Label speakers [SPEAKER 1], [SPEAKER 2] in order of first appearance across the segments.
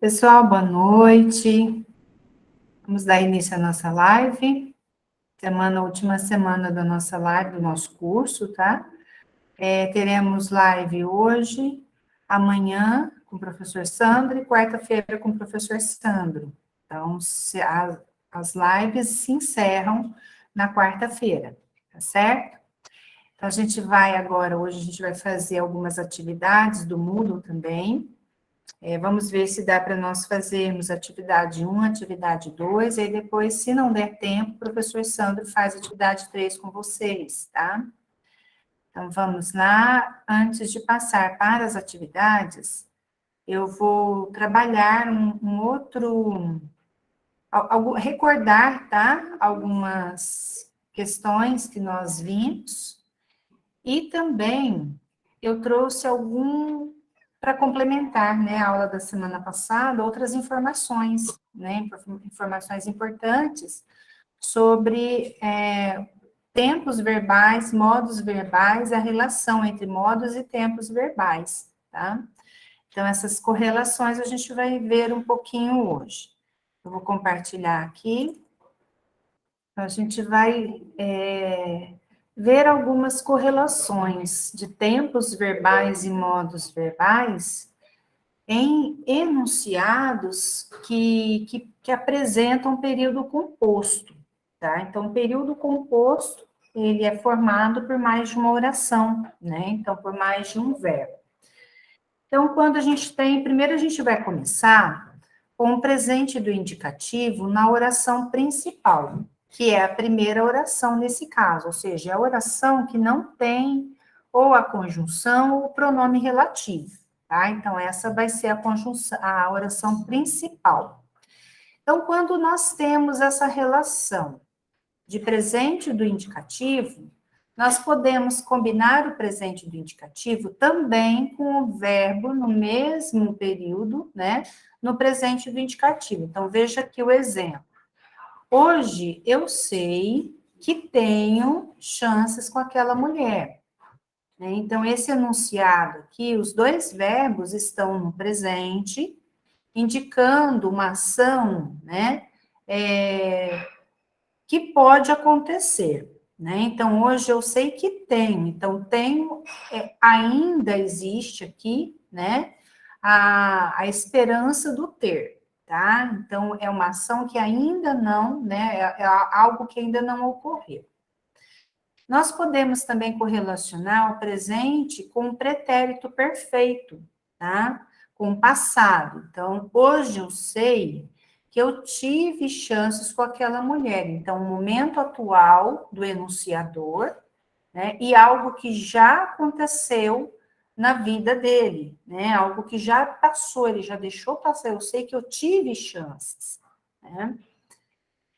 [SPEAKER 1] Pessoal, boa noite. Vamos dar início à nossa live. Última semana da nossa live, do nosso curso, tá? Teremos live hoje, amanhã com o professor Sandro e quarta-feira com o professor Sandro. Então, as lives se encerram na quarta-feira, tá certo? Então, hoje a gente vai fazer algumas atividades do Moodle também. Vamos ver se dá para nós fazermos atividade 1, atividade 2, e aí depois, se não der tempo, o professor Sandro faz atividade 3 com vocês, tá? Então, vamos lá. Antes de passar para as atividades, eu vou trabalhar recordar, tá? Algumas questões que nós vimos, e também eu trouxe para complementar, né, a aula da semana passada, outras informações, né, informações importantes sobre tempos verbais, modos verbais, a relação entre modos e tempos verbais, tá? Então, essas correlações a gente vai ver um pouquinho hoje. Eu vou compartilhar aqui. A gente vai ver algumas correlações de tempos verbais e modos verbais em enunciados que apresentam período composto, tá? Então, o período composto, ele é formado por mais de uma oração, né? Então, por mais de um verbo. Então, primeiro a gente vai começar com o presente do indicativo na oração principal, que é a primeira oração nesse caso, ou seja, é a oração que não tem ou a conjunção ou o pronome relativo, tá? Então, essa vai ser a oração principal. Então, quando nós temos essa relação de presente do indicativo, nós podemos combinar o presente do indicativo também com o verbo no mesmo período, né? No presente do indicativo. Então, veja aqui o exemplo. Hoje eu sei que tenho chances com aquela mulher. Então, esse enunciado aqui, os dois verbos estão no presente, indicando uma ação, né? Que pode acontecer, né? Então, hoje eu sei que tenho. Então, tenho, ainda existe aqui, né? A esperança do ter, tá? Então, é uma ação que ainda não, né? É algo que ainda não ocorreu. Nós podemos também correlacionar o presente com o pretérito perfeito, tá? Com o passado. Então, hoje eu sei que eu tive chances com aquela mulher. Então, o momento atual do enunciador, né? E algo que já aconteceu na vida dele, né? Algo que já passou, ele já deixou passar. Eu sei que eu tive chances, né?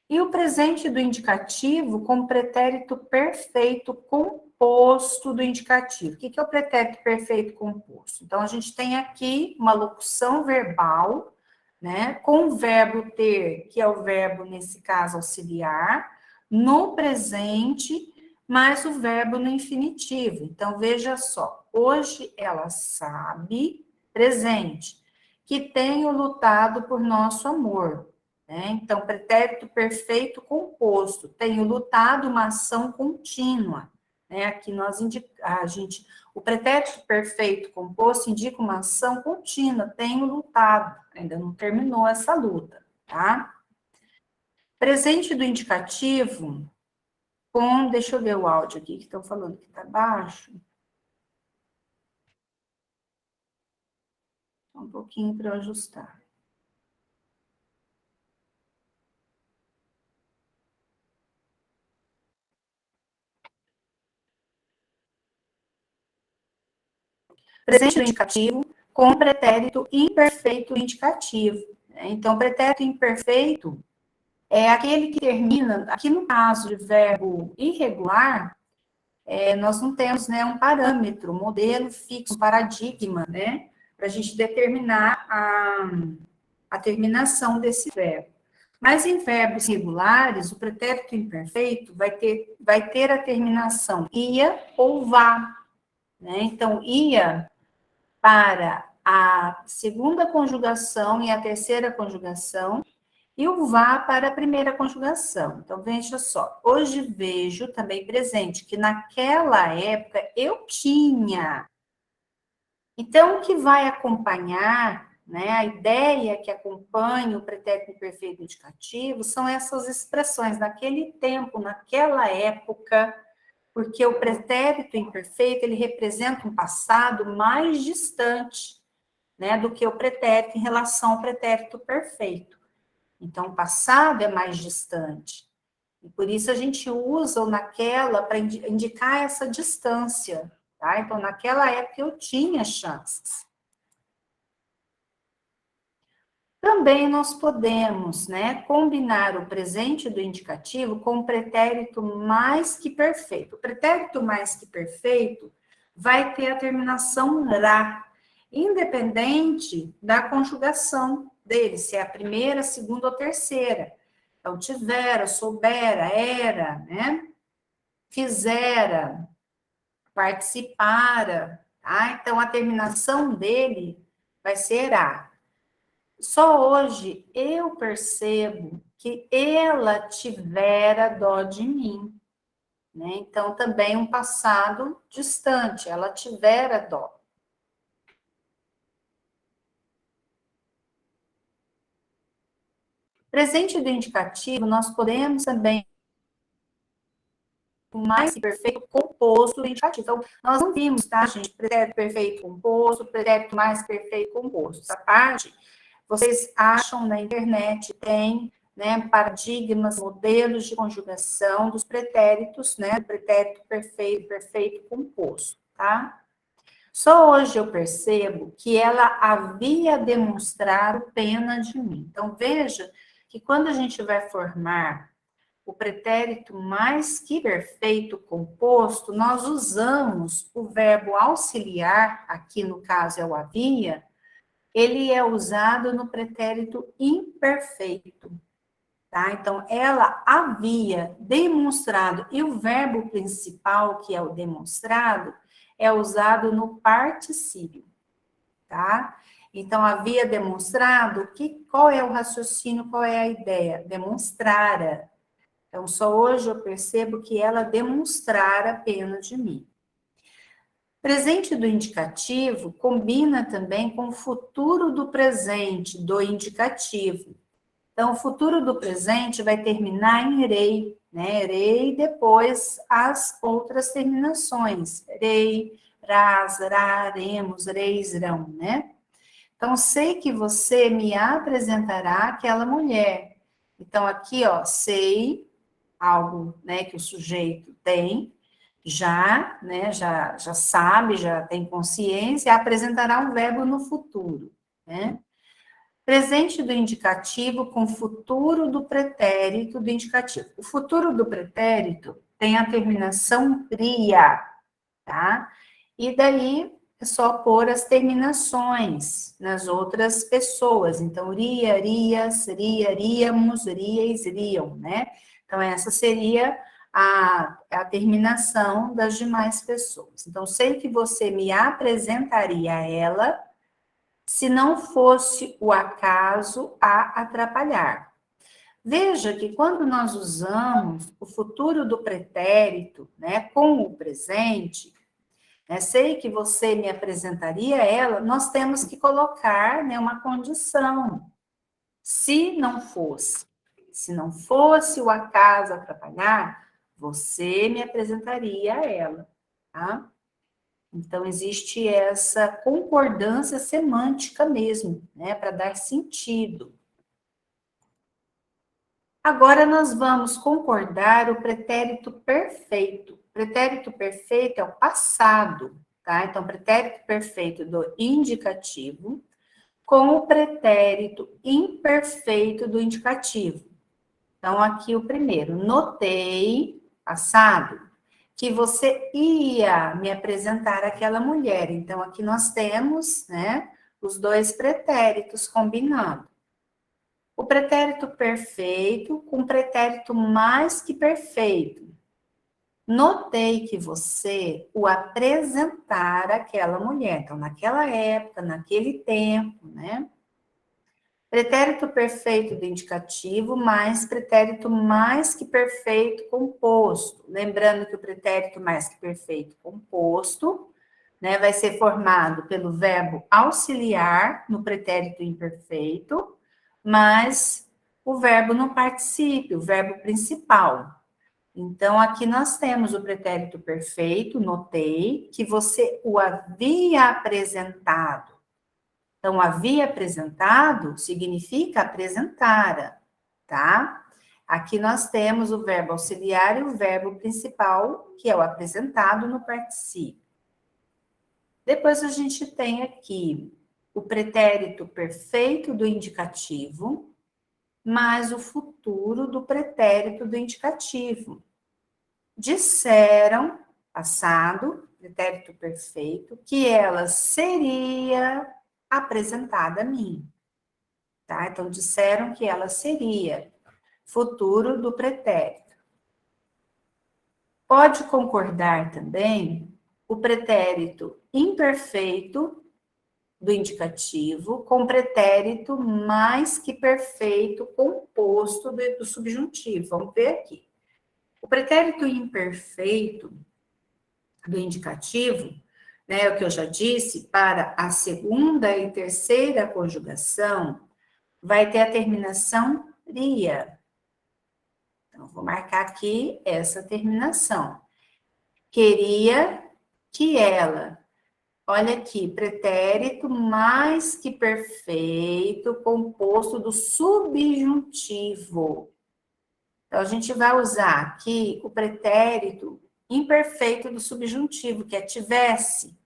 [SPEAKER 1] E o presente do indicativo com pretérito perfeito composto do indicativo. O que é o pretérito perfeito composto? Então, a gente tem aqui uma locução verbal, né, com o verbo ter, que é o verbo, nesse caso, auxiliar, no presente, mais o verbo no infinitivo. Então, veja só, hoje ela sabe, presente, que tenho lutado por nosso amor. Então, pretérito perfeito composto, tenho lutado uma ação contínua. Aqui o pretérito perfeito composto indica uma ação contínua, tenho lutado, ainda não terminou essa luta, tá? Presente do indicativo deixa eu ver o áudio aqui, que estão falando que está baixo. Um pouquinho para eu ajustar. Presente do indicativo com pretérito imperfeito indicativo. Então, pretérito imperfeito é aquele que termina, aqui no caso de verbo irregular, nós não temos, né, um parâmetro, modelo fixo, paradigma, né, para a gente determinar a terminação desse verbo. Mas em verbos regulares, o pretérito imperfeito vai ter a terminação ia ou vá, né? Então, ia para a segunda conjugação e a terceira conjugação, e o vá para a primeira conjugação. Então, veja só, hoje vejo também presente que naquela época eu tinha. Então, o que vai acompanhar, né, a ideia que acompanha o pretérito imperfeito indicativo são essas expressões, naquele tempo, naquela época, porque o pretérito imperfeito, ele representa um passado mais distante, né, do que o pretérito em relação ao pretérito perfeito. Então, o passado é mais distante. E por isso a gente usa o naquela para indicar essa distância, tá? Então, naquela época eu tinha chances. Também nós podemos, né, combinar o presente do indicativo com o pretérito mais que perfeito. O pretérito mais que perfeito vai ter a terminação ra, independente da conjugação dele, se é a primeira, a segunda ou terceira. Então, tivera, soubera, era, né? Fizera, participara, tá? Então, a terminação dele vai ser a. Só hoje eu percebo que ela tivera dó de mim, né? Então, também um passado distante, ela tivera dó. Presente do indicativo, nós podemos também mais perfeito composto do indicativo. Então, nós não vimos, tá, gente? Pretérito perfeito composto, pretérito mais perfeito composto. Essa parte, vocês acham na internet, tem, né, paradigmas, modelos de conjugação dos pretéritos, né? Pretérito perfeito, perfeito composto, tá? Só hoje eu percebo que ela havia demonstrado pena de mim. Então, veja que quando a gente vai formar o pretérito mais que perfeito composto, nós usamos o verbo auxiliar, aqui no caso é o havia, ele é usado no pretérito imperfeito, tá? Então, ela havia demonstrado, e o verbo principal, que é o demonstrado, é usado no particípio, tá? Então, havia demonstrado, qual é o raciocínio, qual é a ideia? Demonstrara. Então, só hoje eu percebo que ela demonstrara pena de mim. Presente do indicativo combina também com o futuro do presente do indicativo. Então, o futuro do presente vai terminar em rei, né? Rei, depois as outras terminações. Rei, ras, raremos, reis, rão, né? Então, sei que você me apresentará aquela mulher. Então, aqui, ó, sei algo, né, que o sujeito tem, já, né, já sabe, já tem consciência, apresentará um verbo no futuro, né? Presente do indicativo com futuro do pretérito do indicativo. O futuro do pretérito tem a terminação ria, tá? E daí é só pôr as terminações nas outras pessoas. Então, ria, rias, ria, ríamos, ríeis, riam, né? Então, essa seria a terminação das demais pessoas. Então, sei que você me apresentaria a ela se não fosse o acaso a atrapalhar. Veja que quando nós usamos o futuro do pretérito, né, com o presente, né, sei que você me apresentaria ela, nós temos que colocar, né, uma condição. Se não fosse o acaso atrapalhar, você me apresentaria a ela, tá? Então, existe essa concordância semântica mesmo, né, para dar sentido. Agora, nós vamos concordar o pretérito perfeito. O pretérito perfeito é o passado, tá? Então, pretérito perfeito do indicativo com o pretérito imperfeito do indicativo. Então, aqui o primeiro, notei, passado, que você ia me apresentar aquela mulher. Então, aqui nós temos, né, os dois pretéritos combinando. O pretérito perfeito com pretérito mais que perfeito. Notei que você o apresentara àquela mulher. Então, naquela época, naquele tempo, né? Pretérito perfeito do indicativo mais pretérito mais que perfeito composto. Lembrando que o pretérito mais que perfeito composto, né, vai ser formado pelo verbo auxiliar no pretérito imperfeito, mais o verbo no particípio, o verbo principal. Então, aqui nós temos o pretérito perfeito, notei, que você o havia apresentado. Então, havia apresentado significa apresentara, tá? Aqui nós temos o verbo auxiliar e o verbo principal, que é o apresentado no particípio. Depois a gente tem aqui o pretérito perfeito do indicativo, mais o futuro do pretérito do indicativo. Disseram, passado, pretérito perfeito, que ela seria apresentada a mim. Tá? Então, disseram que ela seria futuro do pretérito. Pode concordar também o pretérito imperfeito do indicativo com pretérito mais que perfeito composto do subjuntivo. Vamos ver aqui. O pretérito imperfeito do indicativo, né, o que eu já disse, para a segunda e terceira conjugação, vai ter a terminação ria. Então, vou marcar aqui essa terminação. Queria que ela. Olha aqui, pretérito mais que perfeito, composto do subjuntivo. Então, a gente vai usar aqui o pretérito imperfeito do subjuntivo, que é tivesse.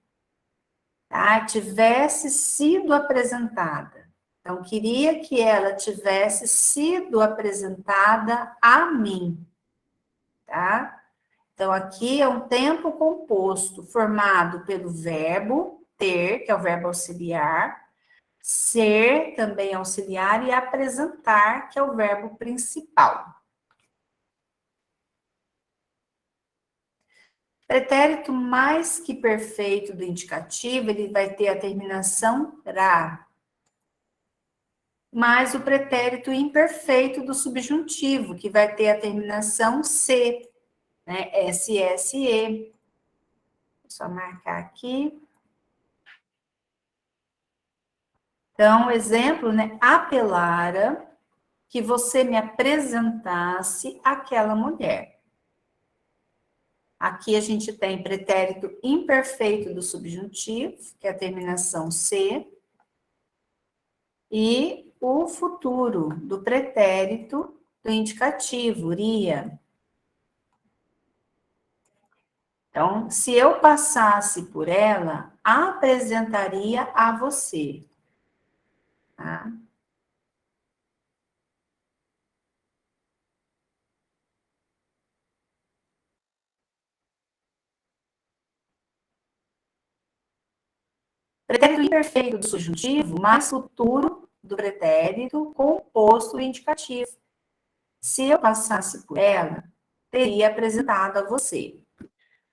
[SPEAKER 1] Tá? Tivesse sido apresentada. Então, queria que ela tivesse sido apresentada a mim. Tá? Então, aqui é um tempo composto formado pelo verbo ter, que é o verbo auxiliar, ser, também auxiliar, e apresentar, que é o verbo principal. Pretérito mais que perfeito do indicativo, ele vai ter a terminação ra, mais o pretérito imperfeito do subjuntivo, que vai ter a terminação se, né? SSE. Vou só marcar aqui. Então, exemplo, né? Apelara que você me apresentasse aquela mulher. Aqui a gente tem pretérito imperfeito do subjuntivo, que é a terminação se, e o futuro do pretérito do indicativo, iria. Então, se eu passasse por ela, apresentaria a você. Tá? Pretérito imperfeito do subjuntivo, mais futuro do pretérito composto do indicativo. Se eu passasse por ela, teria apresentado a você.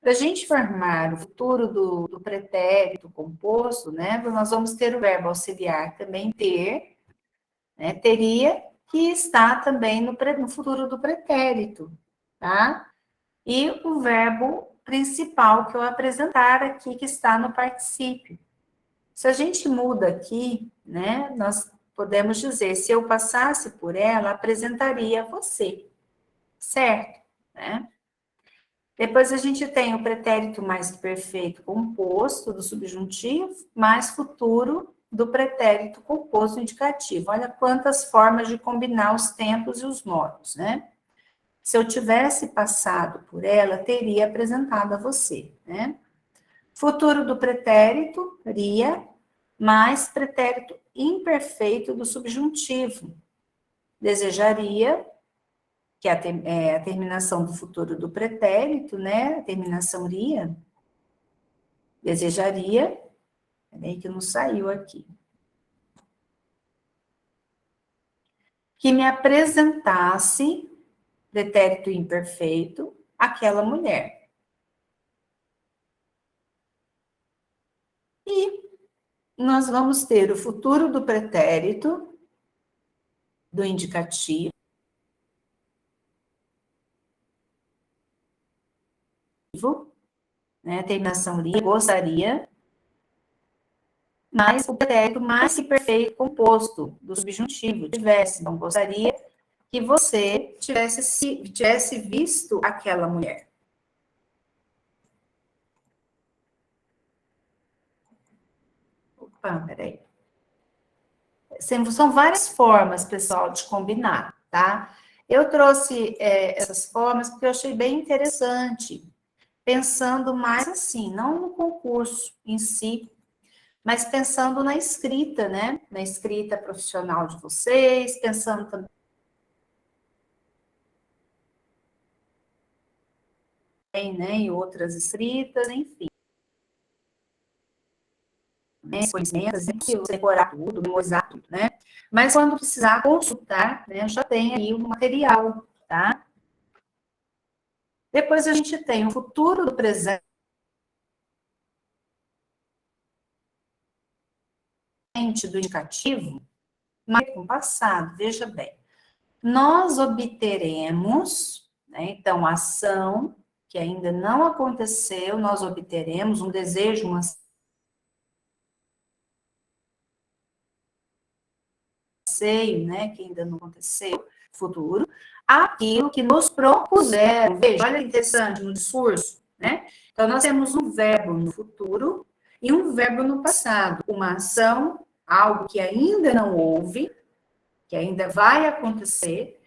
[SPEAKER 1] Para a gente formar o futuro do pretérito composto, né, nós vamos ter o verbo auxiliar também ter, né, teria, que está também no futuro do pretérito, tá? E o verbo principal que eu apresentar aqui, que está no particípio. Se a gente muda aqui, né, nós podemos dizer, se eu passasse por ela, apresentaria você, certo? Né? Depois a gente tem o pretérito mais perfeito composto do subjuntivo, mais futuro do pretérito composto indicativo. Olha quantas formas de combinar os tempos e os modos, né? Se eu tivesse passado por ela, teria apresentado a você, né? Futuro do pretérito, ria, mais pretérito imperfeito do subjuntivo. Desejaria, que é a terminação do futuro do pretérito, né? A terminação ria. Desejaria, peraí que não saiu aqui. Que me apresentasse, pretérito imperfeito, aquela mulher. nós vamos ter o futuro do pretérito, do indicativo, né, terminação lia, gostaria, mas o pretérito mais que perfeito composto do subjuntivo tivesse, não gostaria que você tivesse visto aquela mulher. Opa, peraí. São várias formas, pessoal, de combinar, tá? Eu trouxe essas formas porque eu achei bem interessante, pensando mais assim, não no concurso em si, mas pensando na escrita, né? Na escrita profissional de vocês, pensando também, né, em outras escritas, enfim. Né, conhecimentos, decorar tudo, memorizar tudo, né? Mas quando precisar consultar, né, já tem aí o material, tá? Depois a gente tem o futuro do presente do indicativo, mas com o passado, veja bem. Nós obteremos, né, então, a ação que ainda não aconteceu, nós obteremos um desejo, um anseio, né, que ainda não aconteceu, futuro, aquilo que nos propuseram. Veja, olha que interessante no discurso, né? Então, nós temos um verbo no futuro e um verbo no passado, uma ação, algo que ainda não houve, que ainda vai acontecer,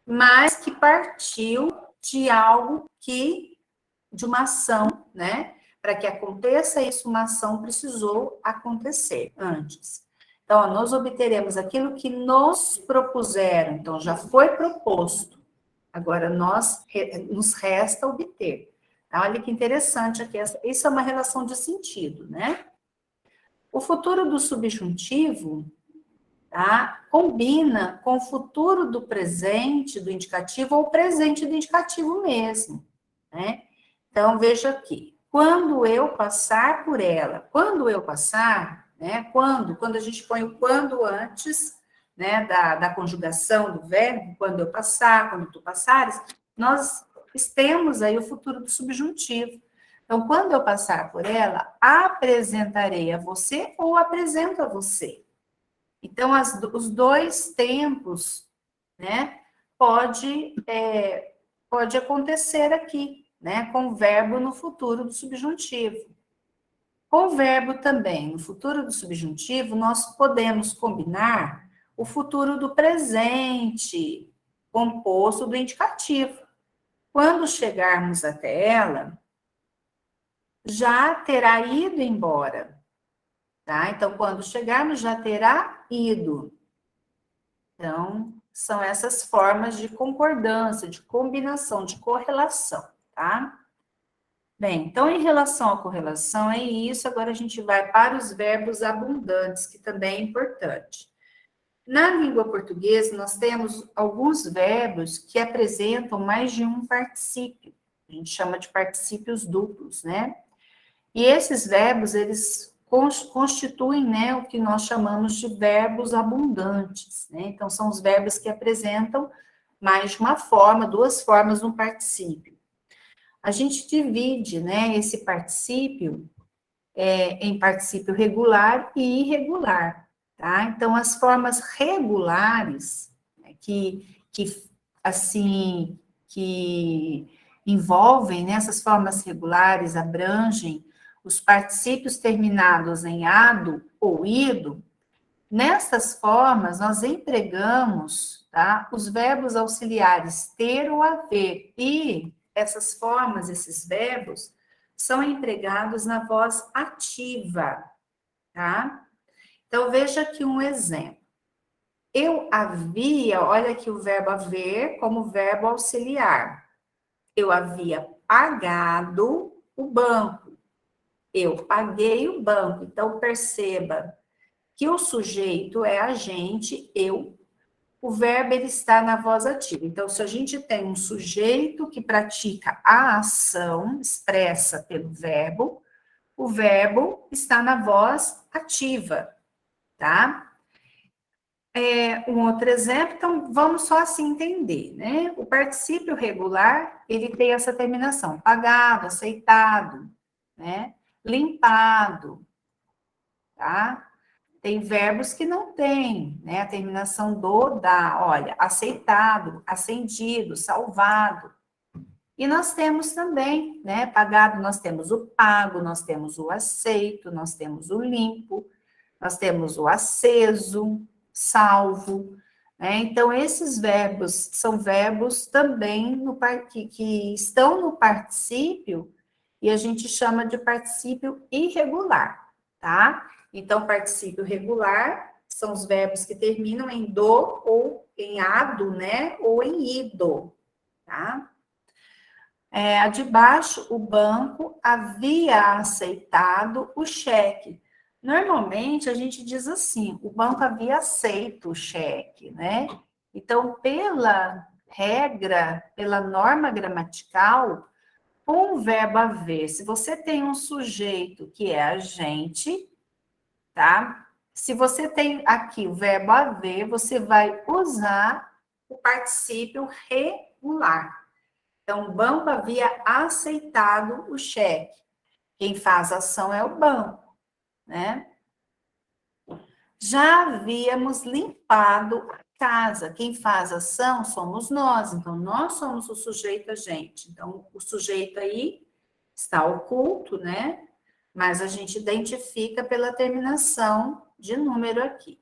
[SPEAKER 1] mas que partiu de algo de uma ação, né? Para que aconteça isso, uma ação precisou acontecer antes. Então, nós obteremos aquilo que nos propuseram, então já foi proposto. Agora nos resta obter. Olha que interessante aqui, isso é uma relação de sentido, né? O futuro do subjuntivo, tá? Combina com o futuro do presente do indicativo ou o presente do indicativo mesmo, né? Então, veja aqui, quando eu passar por ela, quando eu passar, né? Quando a gente põe o quando antes, né? Da conjugação do verbo, quando eu passar, quando tu passares, nós temos aí o futuro do subjuntivo. Então, quando eu passar por ela, apresentarei a você ou apresento a você. Então, os dois tempos, né, pode acontecer aqui, né, com o verbo no futuro do subjuntivo. Com o verbo também, no futuro do subjuntivo, nós podemos combinar o futuro do presente, composto do indicativo. Quando chegarmos até ela, já terá ido embora, tá? Então, quando chegarmos, já terá ido. Então, são essas formas de concordância, de combinação, de correlação, tá? Bem, então, em relação à correlação, é isso. Agora a gente vai para os verbos abundantes, que também é importante. Na língua portuguesa, nós temos alguns verbos que apresentam mais de um particípio. A gente chama de particípios duplos, né? E esses verbos, eles constituem, né, o que nós chamamos de verbos abundantes, né? Então, são os verbos que apresentam mais de uma forma, duas formas no particípio. A gente divide, né, esse particípio em particípio regular e irregular, tá? Então, as formas regulares, né, assim, que envolvem, né, essas formas regulares abrangem os particípios terminados em ado ou ido. Nessas formas, nós empregamos, tá, os verbos auxiliares ter ou haver, e essas formas, esses verbos, são empregados na voz ativa, tá? Então, veja aqui um exemplo. Eu havia, olha aqui o verbo haver como verbo auxiliar. Eu havia pagado o banco. Eu paguei o banco. Então, perceba que o sujeito é a gente, eu. O verbo ele está na voz ativa. Então, se a gente tem um sujeito que pratica a ação expressa pelo verbo, o verbo está na voz ativa, tá? Um outro exemplo, então vamos só assim entender, né? O particípio regular, ele tem essa terminação, pagado, aceitado, né? Limpado, tá? Tem verbos que não têm, né? A terminação do, da, olha, aceitado, acendido, salvado. E nós temos também, né? Pagado, nós temos o pago, nós temos o aceito, nós temos o limpo, nós temos o aceso, salvo, né? Então, esses verbos são verbos também que estão no particípio e a gente chama de particípio irregular, tá? Então, particípio regular são os verbos que terminam em do ou em ado, né? Ou em ido, tá? A de baixo, o banco havia aceitado o cheque. Normalmente, a gente diz assim, o banco havia aceito o cheque, né? Então, pela regra, pela norma gramatical, com o verbo haver, se você tem um sujeito que é agente, tá? Se você tem aqui o verbo haver, você vai usar o particípio regular. Então, o banco havia aceitado o cheque. Quem faz a ação é o banco, né? Já havíamos limpado a casa. Quem faz a ação somos nós. Então, nós somos o sujeito agente. Então, o sujeito aí está oculto, né? Mas a gente identifica pela terminação de número aqui.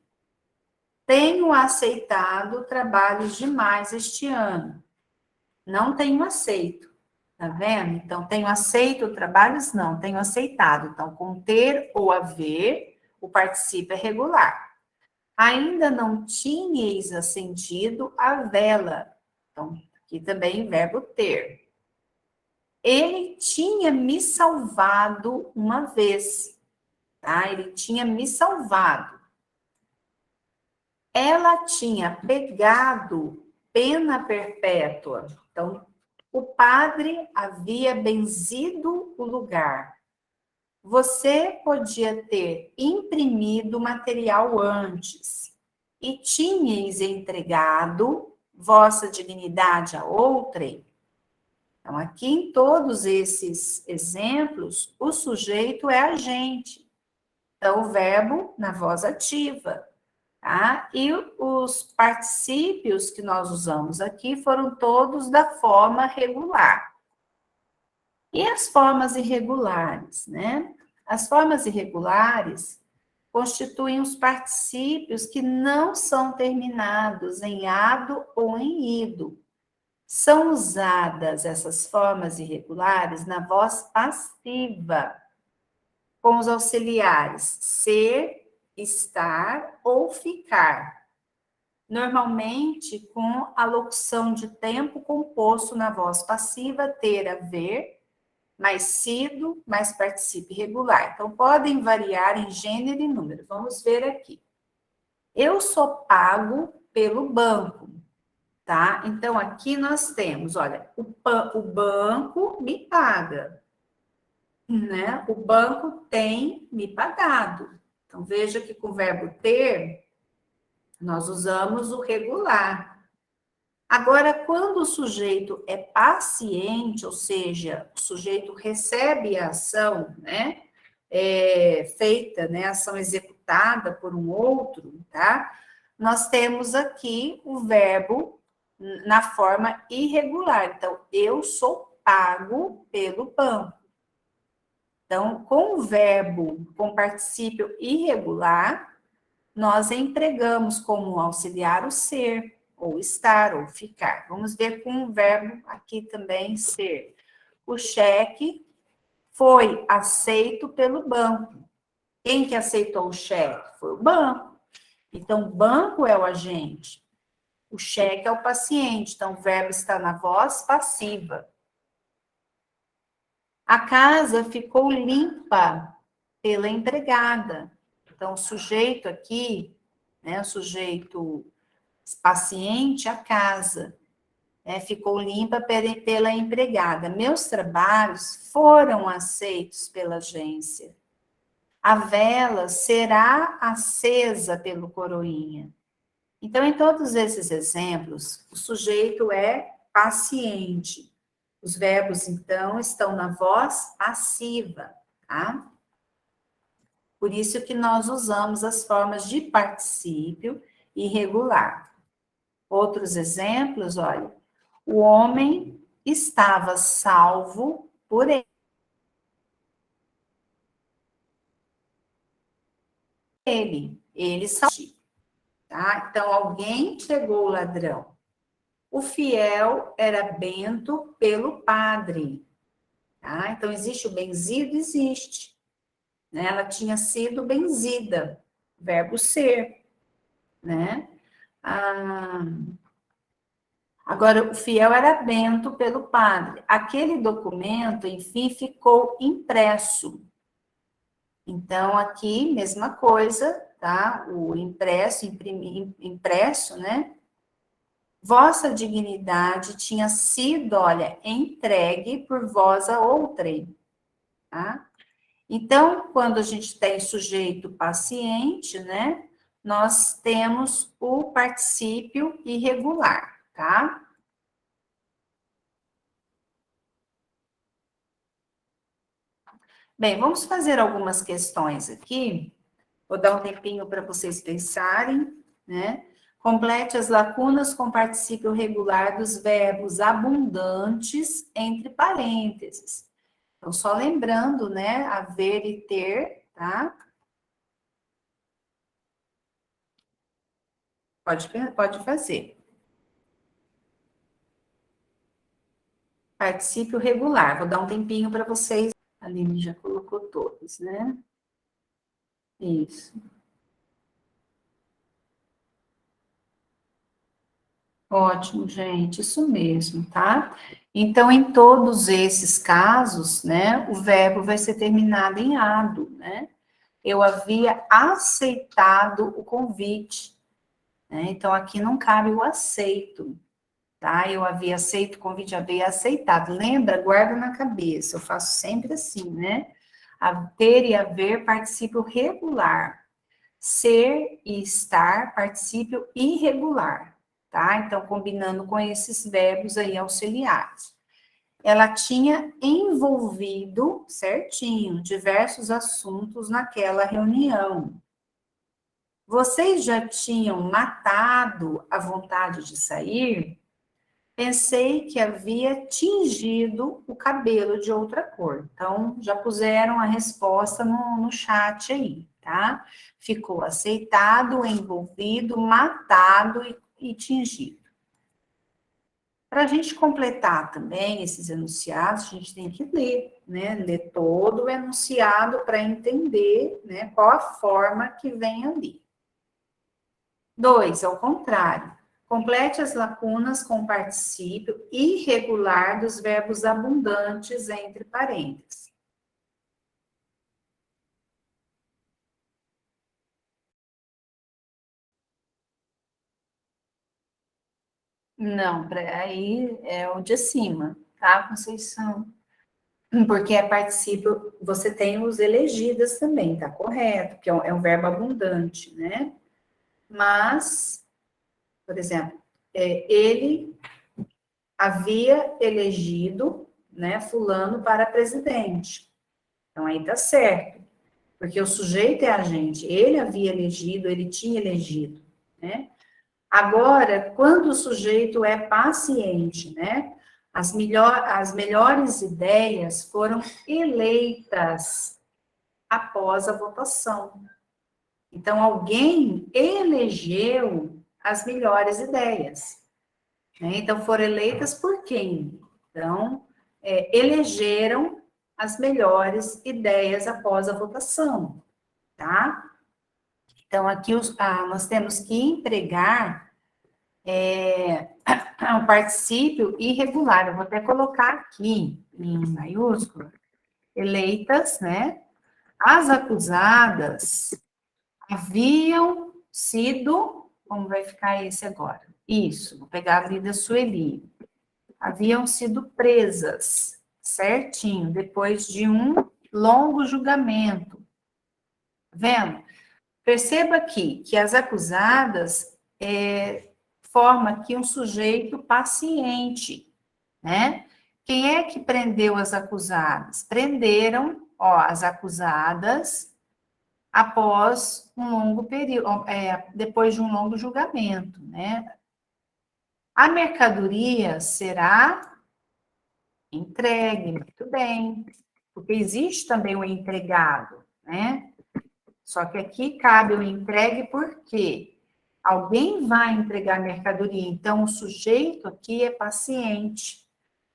[SPEAKER 1] Tenho aceitado trabalhos demais este ano. Não tenho aceito. Tá vendo? Então, tenho aceito trabalhos? Não, tenho aceitado. Então, com ter ou haver, o particípio é regular. Ainda não tinhais acendido a vela. Então, aqui também verbo ter. Ele tinha me salvado uma vez. Tá? Ele tinha me salvado. Ela tinha pegado pena perpétua. Então, o padre havia benzido o lugar. Você podia ter imprimido o material antes e tinhais entregado vossa dignidade a outrem. Então, aqui em todos esses exemplos, o sujeito é agente. Então, o verbo na voz ativa. Tá? E os particípios que nós usamos aqui foram todos da forma regular. E as formas irregulares, né? As formas irregulares constituem os particípios que não são terminados em ado ou em ido. São usadas essas formas irregulares na voz passiva, com os auxiliares ser, estar ou ficar. Normalmente com a locução de tempo composto na voz passiva, ter, haver, mais sido, mais particípio irregular. Então, podem variar em gênero e número. Vamos ver aqui. Eu sou pago pelo banco, tá? Então, aqui nós temos, olha, o banco me paga, né? O banco tem me pagado. Então, veja que com o verbo ter, nós usamos o regular. Agora, quando o sujeito é paciente, ou seja, o sujeito recebe a ação, né, feita, né, ação executada por um outro, tá? Nós temos aqui o verbo na forma irregular. Então, eu sou pago pelo banco. Então, com o verbo com particípio irregular, nós empregamos como auxiliar o ser, ou estar, ou ficar. Vamos ver com o verbo aqui também, ser. O cheque foi aceito pelo banco. Quem que aceitou o cheque? Foi o banco. Então, o banco é o agente. O cheque é o paciente. Então, o verbo está na voz passiva. A casa ficou limpa pela empregada. Então, o sujeito aqui, né, o sujeito paciente, a casa. ficou limpa pela empregada. Meus trabalhos foram aceitos pela agência. A vela será acesa pelo coroinha. Então, em todos esses exemplos, o sujeito é paciente. Os verbos, então, estão na voz passiva, tá? Por isso que nós usamos as formas de particípio irregular. Outros exemplos, olha. O homem estava salvo por ele. Ele salvou, tá? Então, alguém pegou o ladrão. O fiel era bento pelo padre, tá? Então, existe o benzido? Existe. Né? Ela tinha sido benzida, verbo ser, né? Agora, o fiel era bento pelo padre. Aquele documento, enfim, ficou impresso. Então, aqui, mesma coisa, tá? O impresso, né? Vossa dignidade tinha sido, olha, entregue por vós a outrem, tá? Então, quando a gente tem sujeito paciente, né? Nós temos o particípio irregular, tá? Bem, vamos fazer algumas questões aqui. Vou dar um tempinho para vocês pensarem, né? Complete as lacunas com particípio regular dos verbos abundantes entre parênteses. Então, só lembrando, né? Haver e ter, tá? Pode fazer. Particípio regular. Vou dar um tempinho para vocês. A Aline já colocou todos, né? Isso. Ótimo, gente, isso mesmo, tá? Então, em todos esses casos, né, o verbo vai ser terminado em ado, né? Eu havia aceitado o convite, né? Então, aqui não cabe o aceito, tá? Eu havia aceito o convite, havia aceitado. Lembra? Guarda na cabeça, eu faço sempre assim, né? A ter e haver, particípio regular. Ser e estar, particípio irregular, tá? Então, combinando com esses verbos aí auxiliares. Ela tinha envolvido, certinho, diversos assuntos naquela reunião. Vocês já tinham matado a vontade de sair? Pensei que havia tingido o cabelo de outra cor. Então, já puseram a resposta no chat aí, tá? Ficou aceitado, envolvido, matado e tingido. Para a gente completar também esses enunciados, a gente tem que ler, né? Ler todo o enunciado para entender, né, qual a forma que vem ali. 2, ao contrário. Complete as lacunas com particípio irregular dos verbos abundantes entre parênteses. Não, aí é o de cima, tá, Conceição? Porque é particípio, você tem os elegidas também, tá correto, que é um verbo abundante, né? Mas, por exemplo, ele havia elegido, né, fulano para presidente. Então, aí tá certo. Porque o sujeito é agente, ele havia elegido, ele tinha elegido, né? Agora, quando o sujeito é paciente, né? As melhores ideias foram eleitas após a votação. Então, alguém elegeu as melhores ideias, né? Então, foram eleitas por quem? Então, elegeram as melhores ideias após a votação, tá? Então, aqui nós temos que empregar o particípio irregular. Eu vou até colocar aqui em maiúsculo, eleitas, né? As acusadas haviam sido, como vai ficar esse agora? Isso, vou pegar a vida Sueli. haviam sido presas, certinho, depois de um longo julgamento. Vendo? Perceba aqui que as acusadas formam aqui um sujeito paciente, né? Quem é que prendeu as acusadas? Prenderam, ó, as acusadas após um longo período, depois de um longo julgamento, né? A mercadoria será entregue, muito bem, porque existe também o empregado, né? Só que aqui cabe o entregue porque alguém vai entregar a mercadoria, então o sujeito aqui é paciente.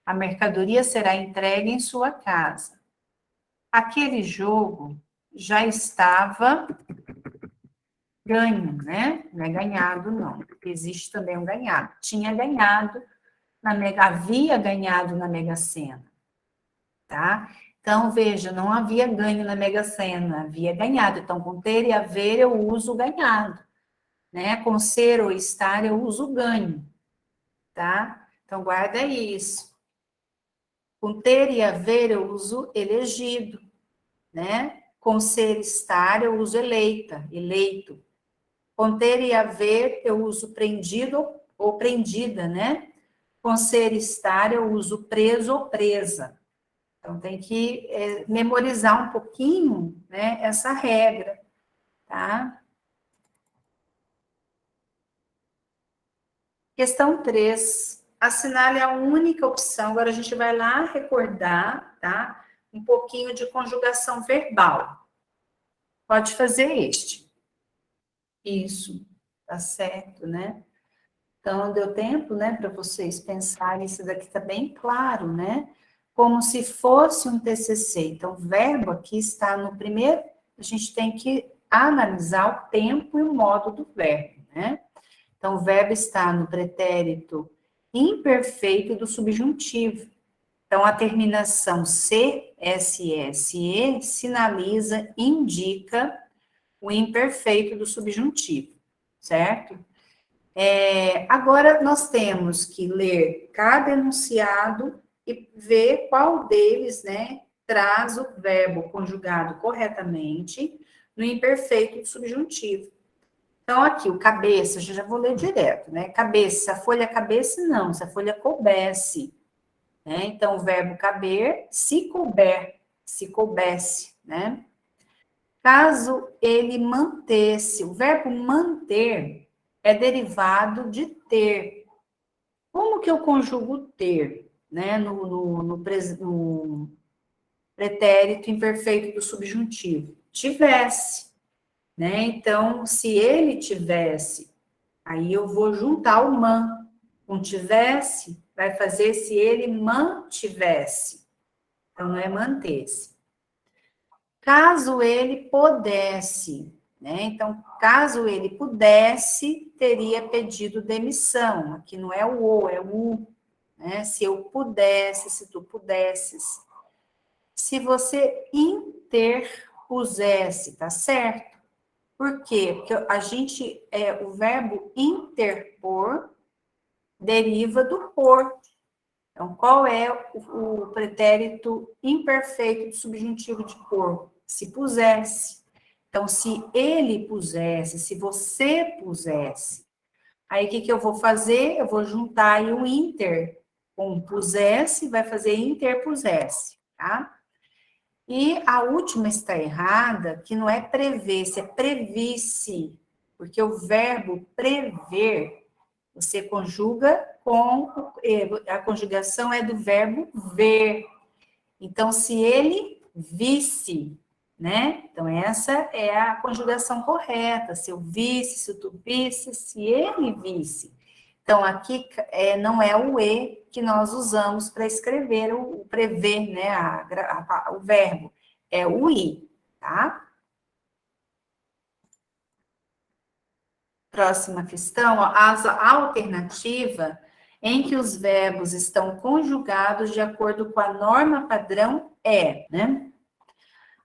[SPEAKER 1] A mercadoria será entregue em sua casa. Aquele jogo já estava ganho, né? Não é ganhado, não. Existe também um ganhado. Tinha ganhado havia ganhado na Mega Sena, tá? Então, veja, não havia ganho na Mega Sena, havia ganhado. Então, com ter e haver, eu uso o ganhado, né? Com ser ou estar, eu uso o ganho, tá? Então, guarda isso. Com ter e haver, eu uso elegido, né? Com ser e estar, eu uso eleita, eleito. Com ter e haver, eu uso prendido ou prendida, né? Com ser e estar, eu uso preso ou presa. Então, tem que memorizar um pouquinho, né, essa regra, tá? Questão 3. Assinale a única opção. Agora, a gente vai lá recordar, tá? Um pouquinho de conjugação verbal. Pode fazer este. Isso, tá certo, né? Então, deu tempo, né, para vocês pensarem, isso daqui está bem claro, né? Como se fosse um TCC. Então, o verbo aqui está no primeiro, a gente tem que analisar o tempo e o modo do verbo, né? Então, o verbo está no pretérito imperfeito do subjuntivo. Então, a terminação CSSE sinaliza, indica o imperfeito do subjuntivo, certo? Agora, nós temos que ler cada enunciado e ver qual deles, né, traz o verbo conjugado corretamente no imperfeito do subjuntivo. Então, aqui, o cabeça, eu já vou ler direto, né? Cabeça, se a folha cabeça, não, se a folha coubesse, né? Então, o verbo caber, se couber, se coubesse, né? Caso ele mantesse, o verbo manter é derivado de ter. Como que eu conjugo ter, né? No pretérito imperfeito do subjuntivo? Tivesse, né? Então, se ele tivesse, aí eu vou juntar o man. Com tivesse, vai fazer se ele mantivesse. Então, não é manter-se. Caso ele pudesse, né? Então, caso ele pudesse, teria pedido demissão. Aqui não é o ou, é o u, né? Se eu pudesse, se tu pudesses. Se você interpusesse, tá certo? Por quê? Porque o verbo interpor deriva do por. Então, qual é o pretérito imperfeito do subjuntivo de por? Se pusesse. Então, se ele pusesse, se você pusesse, aí o que eu vou fazer? Eu vou juntar aí o inter com pusesse, vai fazer interpusesse, tá? E a última está errada, que não é prever-se, é previsse, porque o verbo prever, você conjuga com, a conjugação é do verbo ver. Então, se ele visse, né? Então, essa é a conjugação correta. Se eu visse, se tu visse, se ele visse. Então, aqui não é o e que nós usamos para escrever o prever, né? O verbo. É o i, tá? Próxima questão, ó, a alternativa em que os verbos estão conjugados de acordo com a norma padrão é, né?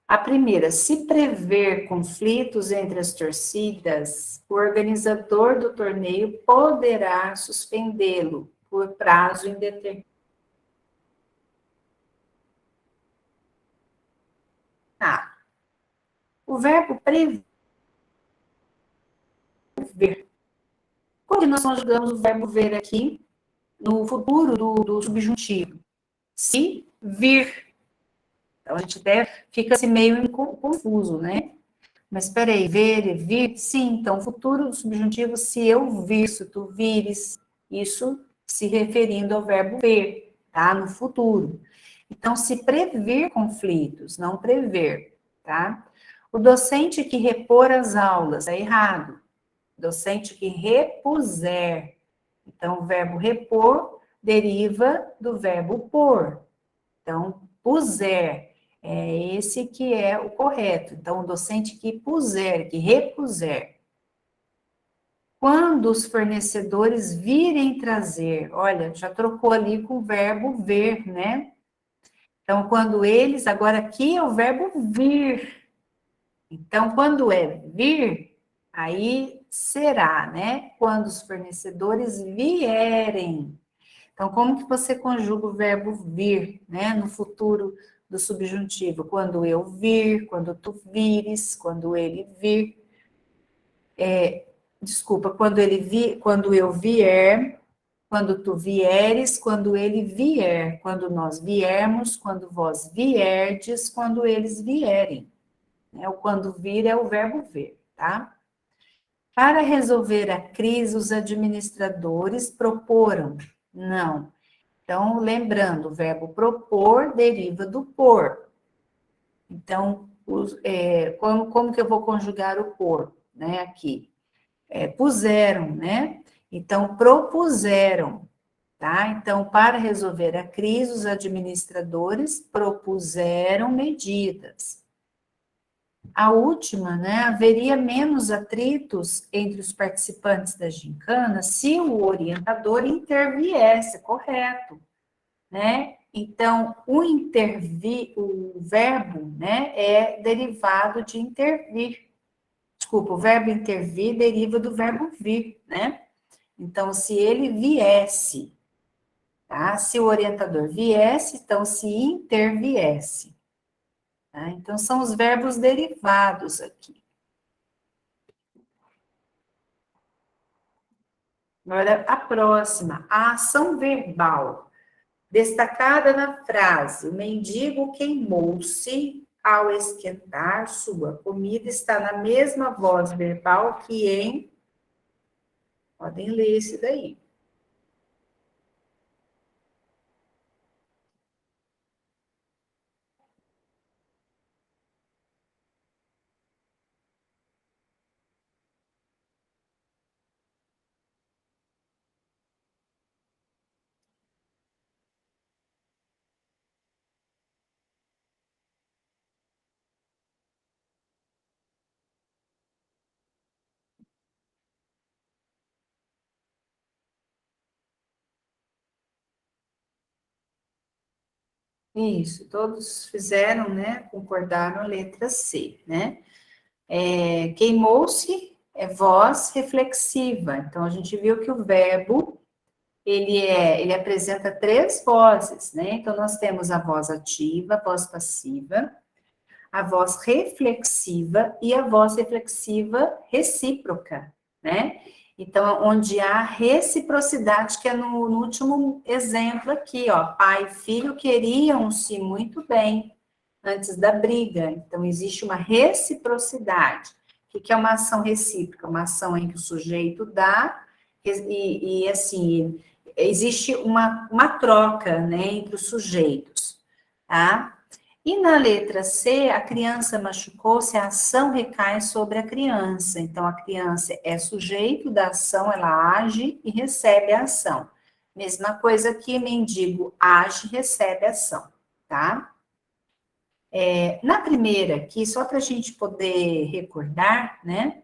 [SPEAKER 1] A primeira, se prever conflitos entre as torcidas, o organizador do torneio poderá suspendê-lo por prazo indeterminado. Tá. O verbo prever. Quando nós conjugamos o verbo ver aqui no futuro do subjuntivo? Se vir. Então, a gente até fica assim meio confuso, né? Mas espera aí, ver e vir? Sim, então, futuro subjuntivo, se eu vir, se tu vires, isso se referindo ao verbo ver, tá? No futuro. Então, se prever conflitos, não prever, tá? O docente que repor as aulas, é errado. Docente que repuser. Então, o verbo repor deriva do verbo pôr. Então, puser, é esse que é o correto. Então, o docente que puser, que repuser. Quando os fornecedores virem trazer, olha, já trocou ali com o verbo ver, né? Então, quando eles, agora aqui é o verbo vir. Então, quando é vir, aí será, né? Quando os fornecedores vierem. Então, como que você conjuga o verbo vir, né, no futuro do subjuntivo? Quando eu vir, quando tu vires, quando ele vir, desculpa, quando eu vier, quando tu vieres, quando ele vier, quando nós viermos, quando vós vierdes, quando eles vierem. Né? O quando vir é o verbo ver, tá? Para resolver a crise, os administradores proporam. Não. Então, lembrando, o verbo propor deriva do por. Então, como que eu vou conjugar o por, né, aqui? Puseram, né? Então, propuseram, tá? Então, para resolver a crise, os administradores propuseram medidas. A última, né, haveria menos atritos entre os participantes da gincana se o orientador interviesse, correto, né? Então, o verbo, né, é derivado de intervir. Desculpa, o verbo intervir deriva do verbo vir, né? Então, se ele viesse, tá? Se o orientador viesse, então se interviesse. Tá? Então, são os verbos derivados aqui. Agora, a próxima, a ação verbal. Destacada na frase, o mendigo queimou-se ao esquentar sua comida, está na mesma voz verbal que em. Podem ler esse daí. Isso, todos fizeram, né? Concordaram a letra C, né? Queimou-se é voz reflexiva. Então, a gente viu que o verbo ele apresenta três vozes, né? Então, nós temos a voz ativa, a voz passiva, a voz reflexiva e a voz reflexiva recíproca, né? Então, onde há reciprocidade, que é no último exemplo aqui, ó, pai e filho queriam-se muito bem antes da briga. Então, existe uma reciprocidade. O que é uma ação recíproca? Uma ação em que o sujeito dá e assim, existe uma troca, né, entre os sujeitos, tá? E na letra C, a criança machucou-se, a ação recai sobre a criança. Então, a criança é sujeito da ação, ela age e recebe a ação. Mesma coisa que mendigo age e recebe a ação, tá? Na primeira aqui, só para a gente poder recordar, né?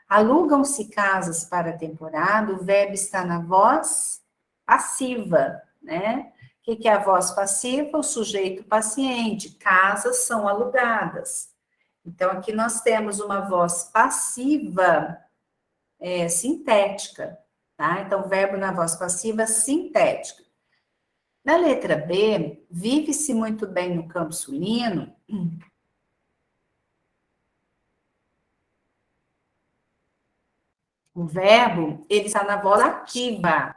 [SPEAKER 1] Alugam-se casas para a temporada, o verbo está na voz passiva, né? O que é a voz passiva? O sujeito paciente, casas são alugadas. Então, aqui nós temos uma voz passiva sintética, tá? Então, verbo na voz passiva sintética. Na letra B, vive-se muito bem no Campo Sulino, O verbo, ele está na voz ativa.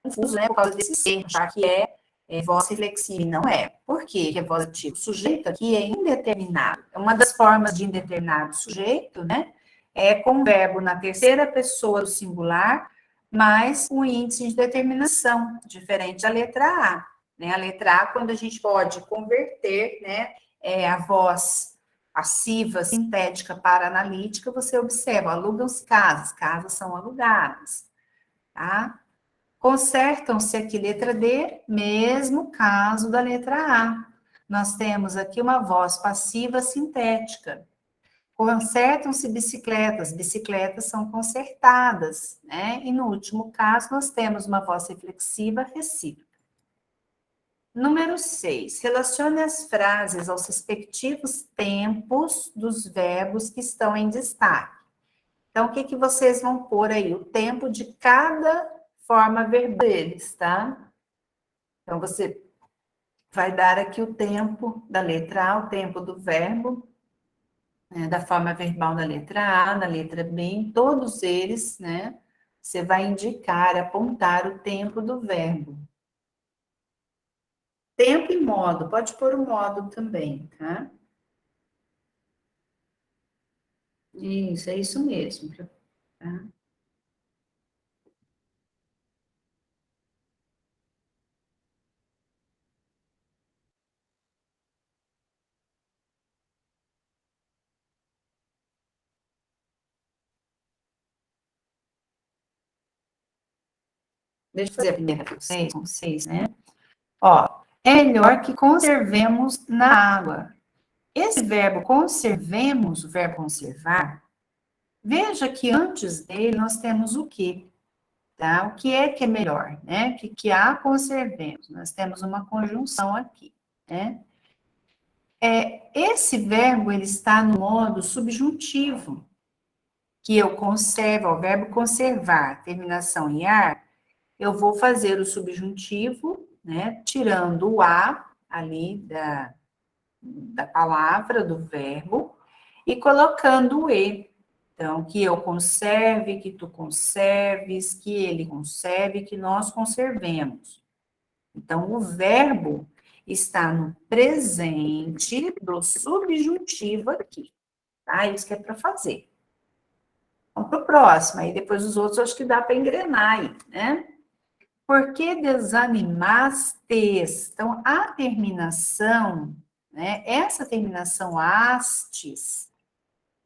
[SPEAKER 1] Confuso, né, por causa desse ser, já que é voz reflexiva, e não é. Por quê que é voz ativa? O sujeito aqui é indeterminado. Uma das formas de indeterminado sujeito, né, é com o verbo na terceira pessoa do singular, mas o índice de determinação, diferente da letra A. Né? A letra A, quando a gente pode converter, né, a voz passiva, sintética para analítica, você observa, alugam-se casas, casas são alugadas, tá? Consertam-se aqui letra D, mesmo caso da letra A. Nós temos aqui uma voz passiva sintética. Consertam-se bicicletas, bicicletas são consertadas, né? E no último caso, nós temos uma voz reflexiva recíproca. Número 6. Relacione as frases aos respectivos tempos dos verbos que estão em destaque. Então, o que, que vocês vão pôr aí? O tempo de cada forma verbal deles, tá? Então, você vai dar aqui o tempo da letra A, o tempo do verbo, né, da forma verbal da letra A, da letra B, em todos eles, né? Você vai indicar, apontar o tempo do verbo. Tempo e modo, pode pôr o modo também, tá? Isso, é isso mesmo. Tá? Deixa eu fazer a primeira com vocês, né? Ó, é melhor que conservemos na água. Esse verbo conservemos, o verbo conservar, veja que antes dele nós temos o que, tá? O que é melhor, né? Que há conservemos. Nós temos uma conjunção aqui, né? Esse verbo, ele está no modo subjuntivo, que eu conservo, o verbo conservar, terminação em ar, eu vou fazer o subjuntivo, né? Tirando o a ali da palavra, do verbo, e colocando o e. Então, que eu conserve, que tu conserves, que ele conserve, que nós conservemos. Então, o verbo está no presente do subjuntivo aqui, tá? Isso que é para fazer. Vamos para o próximo, aí depois os outros acho que dá para engrenar aí, né? Por que desanimastes? Então, a terminação, né? Essa terminação astes,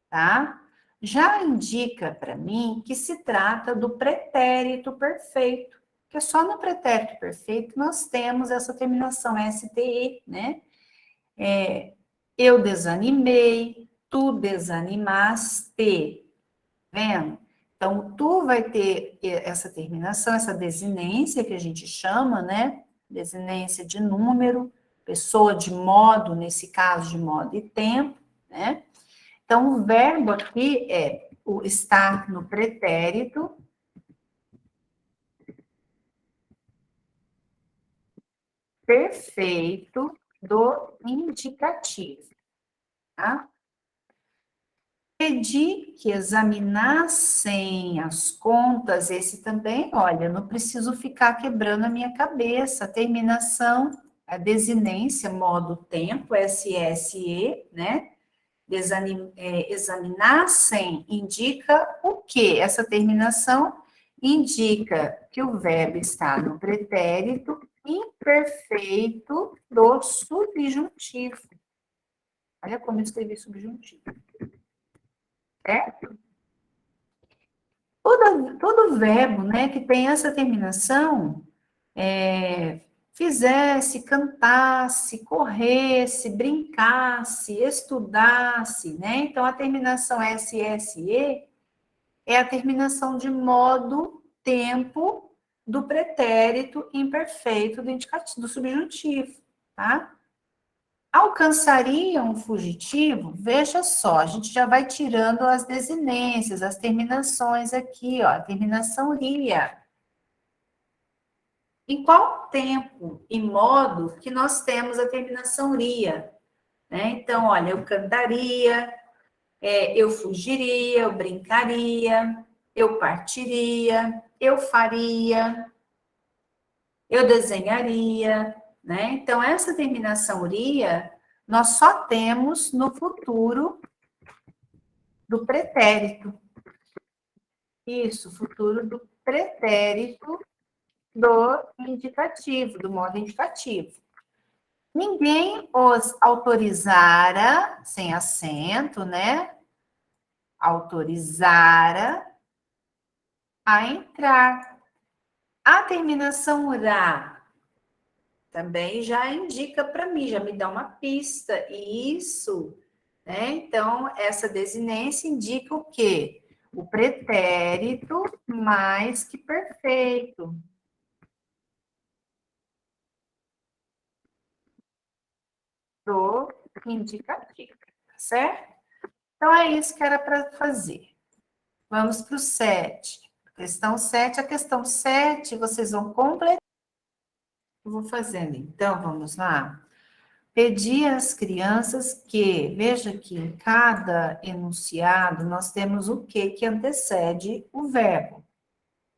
[SPEAKER 1] tá? Já indica para mim que se trata do pretérito perfeito, que é só no pretérito perfeito nós temos essa terminação STE, né? Eu desanimei, tu desanimaste, vendo? Então, tu vai ter essa terminação, essa desinência que a gente chama, né? Desinência de número, pessoa de modo, nesse caso de modo e tempo, né? Então, o verbo aqui é o estar no pretérito perfeito do indicativo, tá? Pedi que examinassem as contas, esse também, olha, não preciso ficar quebrando a minha cabeça. Terminação, a desinência, modo tempo, SSE, né? Examinassem indica o quê? Essa terminação indica que o verbo está no pretérito imperfeito do subjuntivo. Olha como eu escrevi subjuntivo. Certo? Todo verbo, né, que tem essa terminação, fizesse, cantasse, corresse, brincasse, estudasse, né? Então, a terminação SSE é a terminação de modo, tempo do pretérito imperfeito do indicativo, do subjuntivo, tá? Alcançaria um fugitivo? Veja só, a gente já vai tirando as desinências, as terminações aqui, ó, a terminação ria. Em qual tempo e modo que nós temos a terminação ria? Né? Então, olha, eu cantaria, Eu fugiria, eu brincaria, eu partiria, eu faria, eu desenharia, né? Então, essa terminação "ria", nós só temos no futuro do pretérito. Isso, futuro do pretérito do indicativo, do modo indicativo. Ninguém os autorizara, sem acento, né? Autorizara a entrar. A terminação "ra" também já indica para mim, já me dá uma pista. Isso, né? Então, essa desinência indica o quê? O pretérito mais que perfeito. Do indicativo, tá certo? Então, é isso que era para fazer. Vamos para o 7. Questão 7. A questão 7, vocês vão completar. Eu vou fazendo, então, vamos lá. Pedir às crianças que, veja que em cada enunciado nós temos o que antecede o verbo,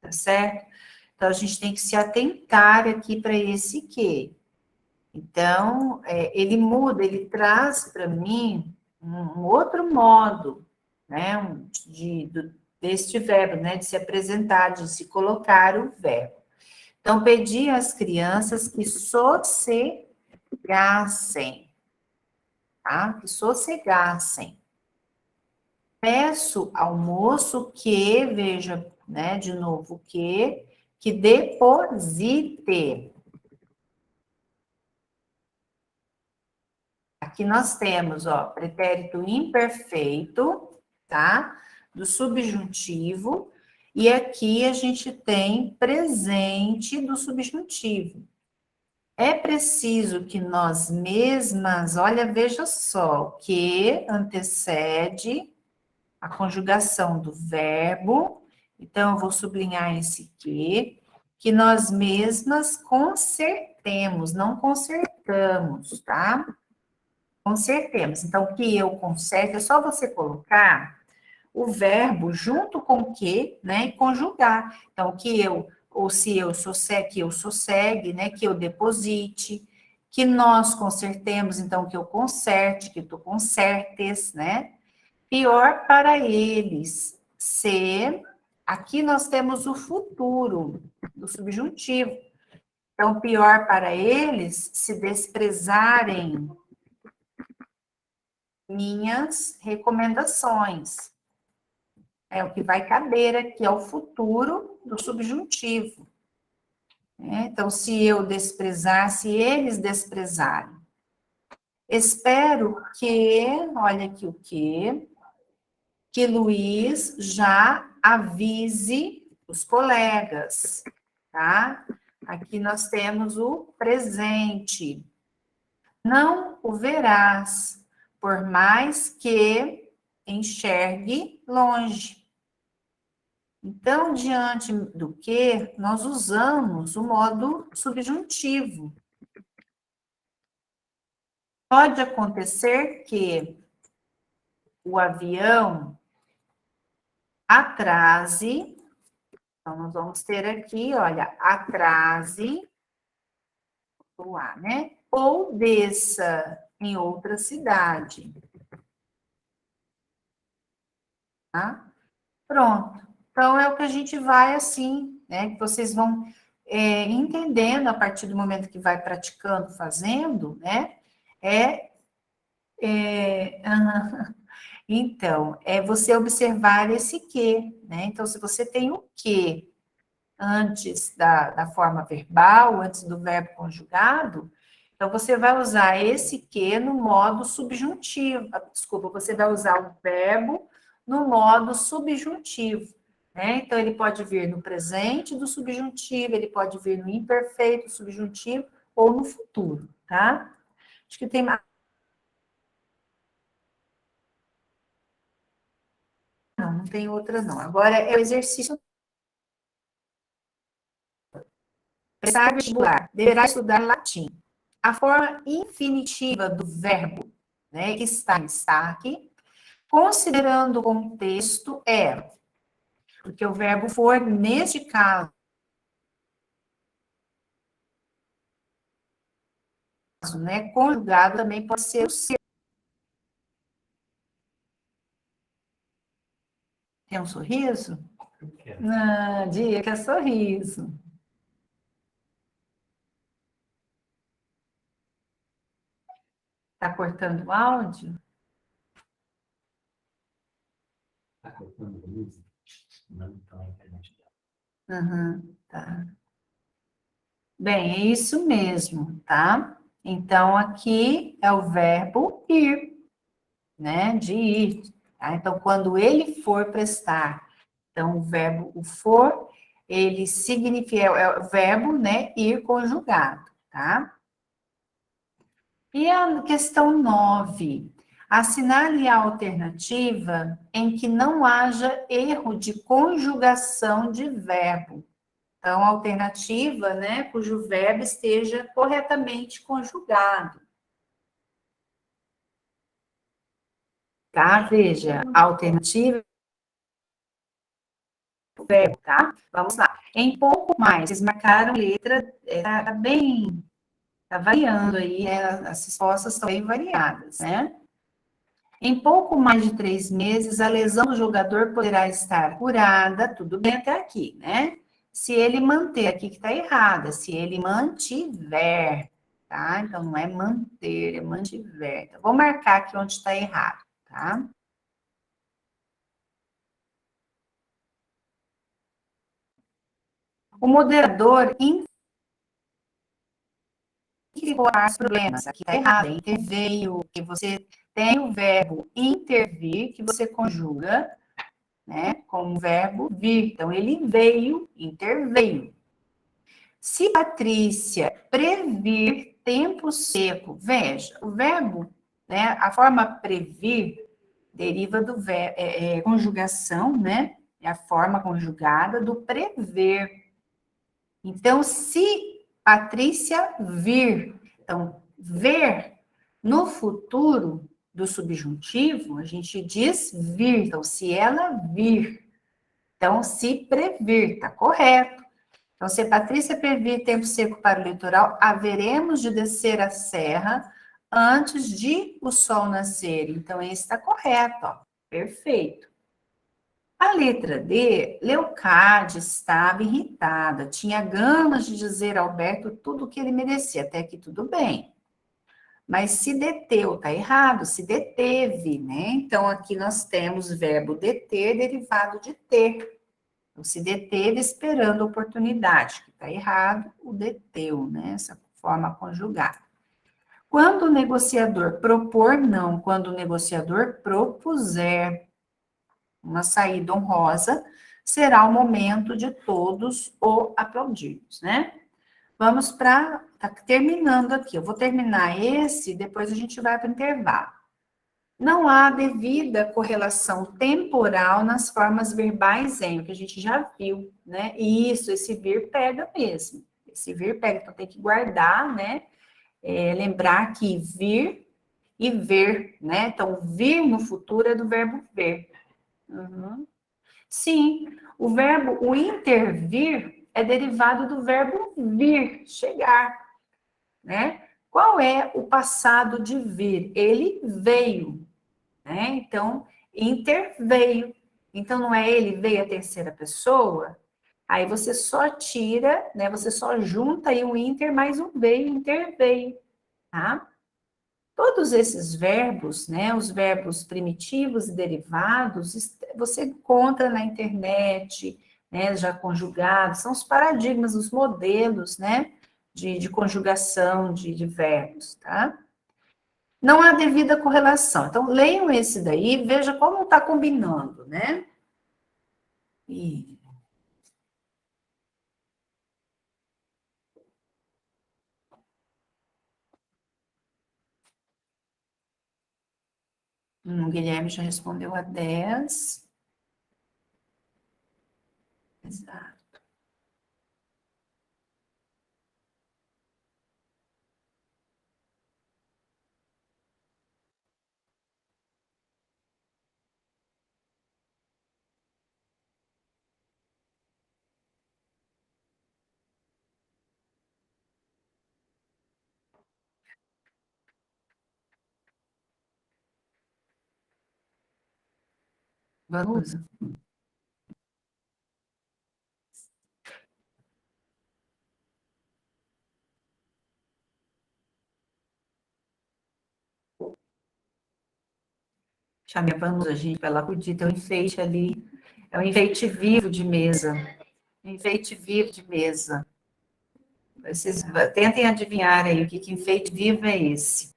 [SPEAKER 1] tá certo? Então, a gente tem que se atentar aqui para esse que. Então, ele muda, ele traz para mim um outro modo, né, deste verbo, né, de se apresentar, de se colocar o verbo. Então, pedir às crianças que sossegassem, tá? Que sossegassem. Peço ao moço que, veja, né, de novo, que deposite. Aqui nós temos, ó, pretérito imperfeito, tá? Do subjuntivo, e aqui a gente tem presente do subjuntivo. É preciso que nós mesmas, olha, veja só, o que antecede a conjugação do verbo, então eu vou sublinhar esse que nós mesmas consertemos, não consertamos, tá? Consertemos. Então, o que eu conserto é só você colocar o verbo junto com o que, né, e conjugar. Então, que eu, ou se eu sossegue, que eu sossegue, né, que eu deposite, que nós consertemos, então, que eu conserte, que tu consertes, né? Pior para eles, se aqui nós temos o futuro do subjuntivo. Então, pior para eles se desprezarem minhas recomendações. É o que vai caber aqui, é o futuro do subjuntivo. Então, se eu desprezar, se eles desprezarem. Espero que, olha aqui o que Luiz já avise os colegas, tá? Aqui nós temos o presente. Não o verás, por mais que enxergue longe. Então, diante do que, nós usamos o modo subjuntivo. Pode acontecer que o avião atrase, então nós vamos ter aqui, olha, atrase o A, né? Ou desça em outra cidade. Tá? Pronto. Então, é o que a gente vai assim, né? Que vocês vão entendendo a partir do momento que vai praticando, fazendo, né? Então, é você observar esse que, né? Então, se você tem o que antes da forma verbal, antes do verbo conjugado, então você vai usar esse que no modo subjuntivo. Desculpa, você vai usar o verbo no modo subjuntivo, né? Então, ele pode vir no presente do subjuntivo, ele pode vir no imperfeito subjuntivo ou no futuro, tá? Acho que tem mais. Não, não tem outra, não. Agora é o exercício. Prestar vestibular, deverá estudar latim. A forma infinitiva do verbo, né, que está em destaque, Considerando o contexto, porque o verbo for, neste caso, né, conjugado também pode ser o ser. Tem um sorriso? Não, diga que é sorriso. Tá cortando o áudio? Tá cortando o áudio? Não, então a internet. Tá. Bem, é isso mesmo, tá? Então, aqui é o verbo ir, né? De ir. Tá? Então, quando ele for prestar, então o verbo o for, ele significa, é o verbo, né? Ir conjugado, tá? E a questão 9. Assinale a alternativa em que não haja erro de conjugação de verbo. Então, a alternativa, né, cujo verbo esteja corretamente conjugado. Tá? Veja, a alternativa do verbo, tá? Vamos lá. Em pouco mais, vocês marcaram letra, tá bem, tá variando aí, né? As respostas estão bem variadas, né? Em pouco mais de 3 meses, a lesão do jogador poderá estar curada, tudo bem até aqui, né? Se ele manter, aqui que está errada, se ele mantiver, tá? Então, não é manter, é mantiver. Então, vou marcar aqui onde está errado, tá? O moderador incorporar os problemas, aqui está errado, interveio, que você tem o verbo intervir, que você conjuga, né, com o verbo vir. Então, ele veio, interveio. Se Patrícia previr tempo seco, veja, o verbo, né, a forma previr deriva do verbo, conjugação, né, é a forma conjugada do prever. Então, se Patrícia vir, então, ver no futuro do subjuntivo, a gente diz vir. Então, se ela vir, então, se previr, tá correto. Então, se Patrícia previr tempo seco para o litoral, haveremos de descer a serra antes de o sol nascer. Então, esse está correto, ó. Perfeito. A letra D, Leocádia estava irritada, tinha ganas de dizer a Alberto tudo o que ele merecia, até que tudo bem. Mas se deteu, tá errado, se deteve, né? Então, aqui nós temos o verbo deter derivado de ter. Então, se deteve esperando a oportunidade, que está errado, o deteu, né? Essa forma conjugada. Quando o negociador propor, não. Quando o negociador propuser uma saída honrosa, será o momento de todos o aplaudirmos, né? Vamos para. Tá terminando aqui. Eu vou terminar esse, depois a gente vai para o intervalo. Não há devida correlação temporal nas formas verbais em, o que a gente já viu, né? E isso, esse vir pega mesmo. Esse vir pega, então tem que guardar, né? Lembrar que vir e ver, né? Então, vir no futuro é do verbo ver. Uhum. Sim, o intervir é derivado do verbo vir, chegar, né? Qual é o passado de vir? Ele veio, né? Então, interveio. Então, não é ele veio a terceira pessoa? Aí você só tira, né? Você só junta aí o inter mais o veio, interveio, tá? Todos esses verbos, né? Os verbos primitivos e derivados, você encontra na internet, né? Já conjugados, são os paradigmas, os modelos, né? De conjugação de verbos, tá? Não há devida correlação. Então, leiam esse daí e veja como está combinando, né? E, o Guilherme já respondeu a 10. Exato. Vamos. Chamei a Vanusa, gente, para ela podia ter um enfeite ali. É um enfeite vivo de mesa. Enfeite vivo de mesa. Vocês tentem adivinhar aí o que enfeite vivo é esse.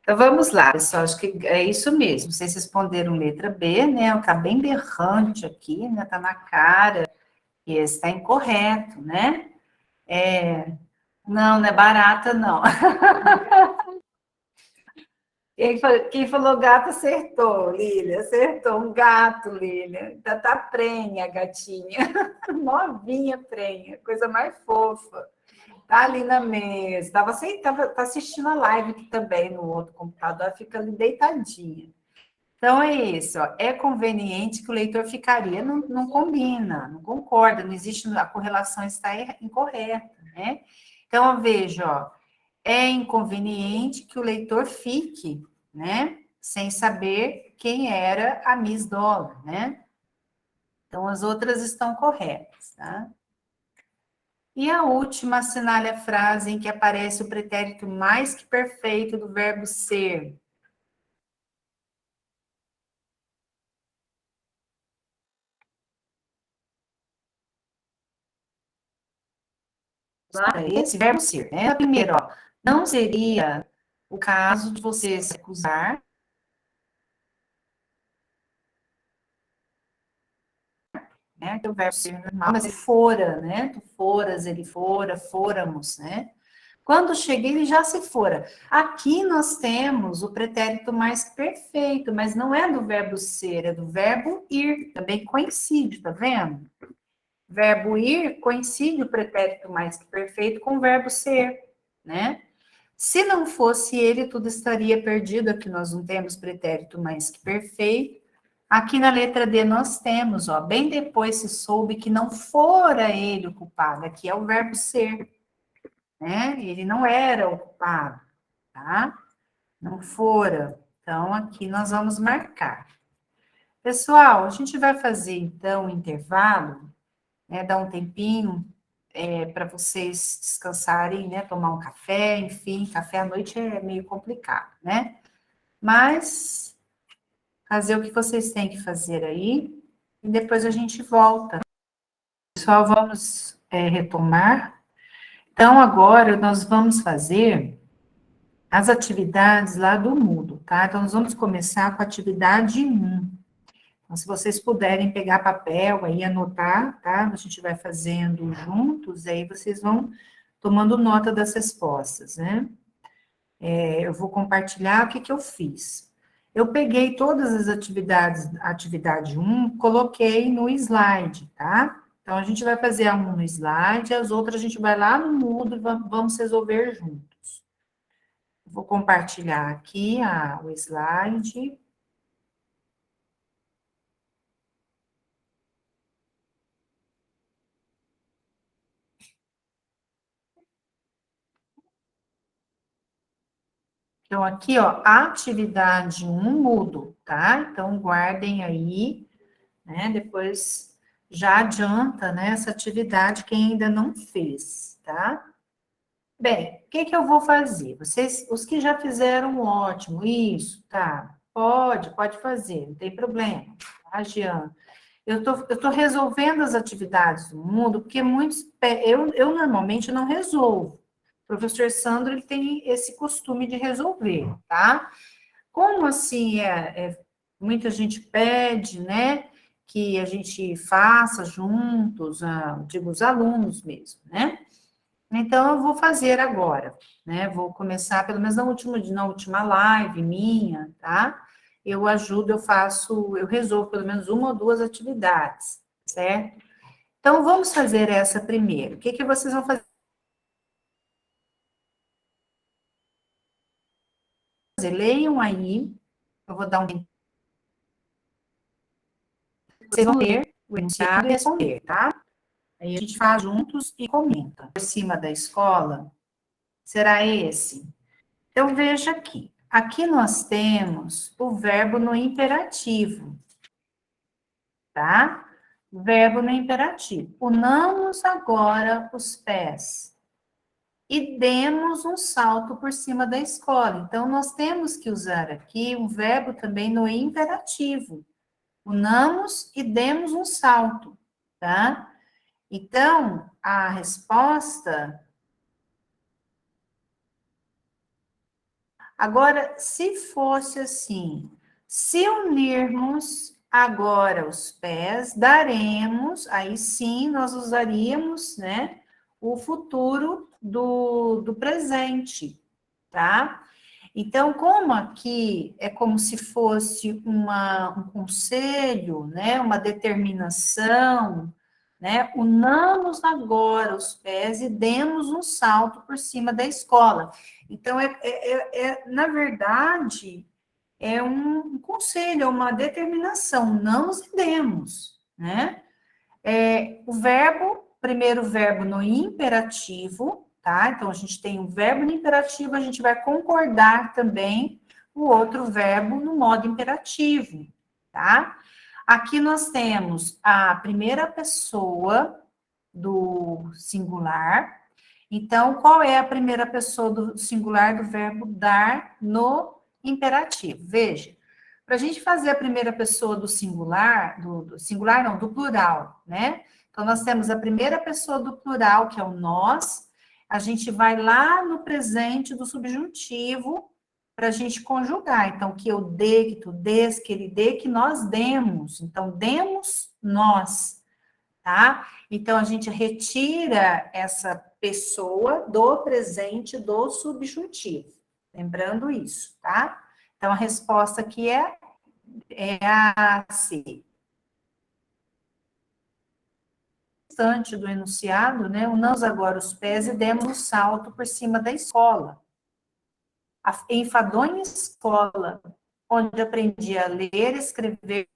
[SPEAKER 1] Então vamos lá, pessoal. Acho que é isso mesmo. Vocês responderam letra B, né? Está bem berrante aqui, né? Está na cara. E esse está incorreto, né? Não, não é barata, não. Quem falou gato acertou, Lília. Acertou um gato, Lília. Tá prenha, gatinha. Novinha prenha. Coisa mais fofa. Tá ali na mesa. Tá assistindo a live aqui também no outro computador. Fica ali deitadinha. Então é isso. Ó. É conveniente que o leitor ficaria. Não, não combina, não concorda. Não existe. A correlação está incorreta, né? Então, eu vejo, ó. É inconveniente que o leitor fique, né, sem saber quem era a Miss Dollar, né? Então, as outras estão corretas, tá? E a última, assinale a frase em que aparece o pretérito mais que perfeito do verbo ser. Esse verbo ser, né? Primeiro, ó, não seria o caso de você se acusar, né? Que é o verbo ser normal, mas ele fora, né? Tu foras, ele fora, fôramos, né? Quando cheguei, ele já se fora. Aqui nós temos o pretérito mais que perfeito, mas não é do verbo ser, é do verbo ir. Também coincide, tá vendo? Verbo ir coincide o pretérito mais que perfeito com o verbo ser, né? Se não fosse ele, tudo estaria perdido. Aqui nós não temos pretérito mais que perfeito. Aqui na letra D nós temos, ó, bem depois se soube que não fora ele o culpado. Aqui é o verbo ser, né? Ele não era o culpado, tá? Não fora. Então, aqui nós vamos marcar. Pessoal, a gente vai fazer, então, um intervalo, né? Dar um tempinho para vocês descansarem, né? Tomar um café, enfim, café à noite é meio complicado, né? Mas fazer o que vocês têm que fazer aí e depois a gente volta. Pessoal, vamos retomar. Então, agora nós vamos fazer as atividades lá do Moodle, tá? Então, nós vamos começar com a atividade 1. Então, se vocês puderem pegar papel aí, anotar, tá? A gente vai fazendo juntos, aí vocês vão tomando nota das respostas, né? Eu vou compartilhar o que que eu fiz. Eu peguei todas as atividades, atividade 1, coloquei no slide, tá? Então, a gente vai fazer a 1 no slide, as outras a gente vai lá no Moodle e vamos resolver juntos. Vou compartilhar aqui o slide. Então, aqui, ó, atividade 1, mudo, tá? Então, guardem aí, né? Depois já adianta, né, essa atividade quem ainda não fez, tá? Bem, o que que eu vou fazer? Vocês, os que já fizeram, ótimo, isso, tá? Pode fazer, não tem problema, tá, Jean? Eu tô resolvendo as atividades do mundo, porque muitos, eu normalmente não resolvo. O professor Sandro, ele tem esse costume de resolver, tá? Como assim, muita gente pede, né, que a gente faça juntos, digo, os alunos mesmo, né? Então, eu vou fazer agora, né? Vou começar, pelo menos na última live minha, tá? Eu ajudo, eu resolvo pelo menos uma ou duas atividades, certo? Então, vamos fazer essa primeiro. O que que vocês vão fazer? Leiam aí, eu vou dar um... Vocês vão ler o enunciado e responder, tá? Aí a gente faz juntos e comenta. Por cima da escola, será esse? Então, veja aqui. Aqui nós temos o verbo no imperativo. tá? Verbo no imperativo. Unamos agora os pés e demos um salto por cima da escola. Então, nós temos que usar aqui um verbo também no imperativo. Unamos e demos um salto, tá? Então, a resposta. Agora, se fosse assim, se unirmos agora os pés, daremos, aí sim nós usaríamos, né, o futuro do presente, tá? Então, como aqui é como se fosse um conselho, né, uma determinação, né, unamos agora os pés e demos um salto por cima da escola. Então, na verdade, é um conselho, é uma determinação, unamos e demos, né? O verbo, primeiro verbo no imperativo, tá? Então, a gente tem um verbo no imperativo, a gente vai concordar também o outro verbo no modo imperativo, tá? Aqui nós temos a primeira pessoa do singular. Então, qual é a primeira pessoa do singular do verbo dar no imperativo? Veja, para a gente fazer a primeira pessoa do singular, do singular não, do plural, né? Então, nós temos a primeira pessoa do plural, que é o nós, a gente vai lá no presente do subjuntivo para a gente conjugar. Então, que eu dê, que tu dês, que ele dê, que nós demos. Então, demos nós, tá? Então, a gente retira essa pessoa do presente do subjuntivo. Lembrando isso, tá? Então, a resposta aqui é a C. Restante do enunciado, né? Unamos agora os pés e demos um salto por cima da escola. A enfadonha escola, onde aprendi a ler, escrever,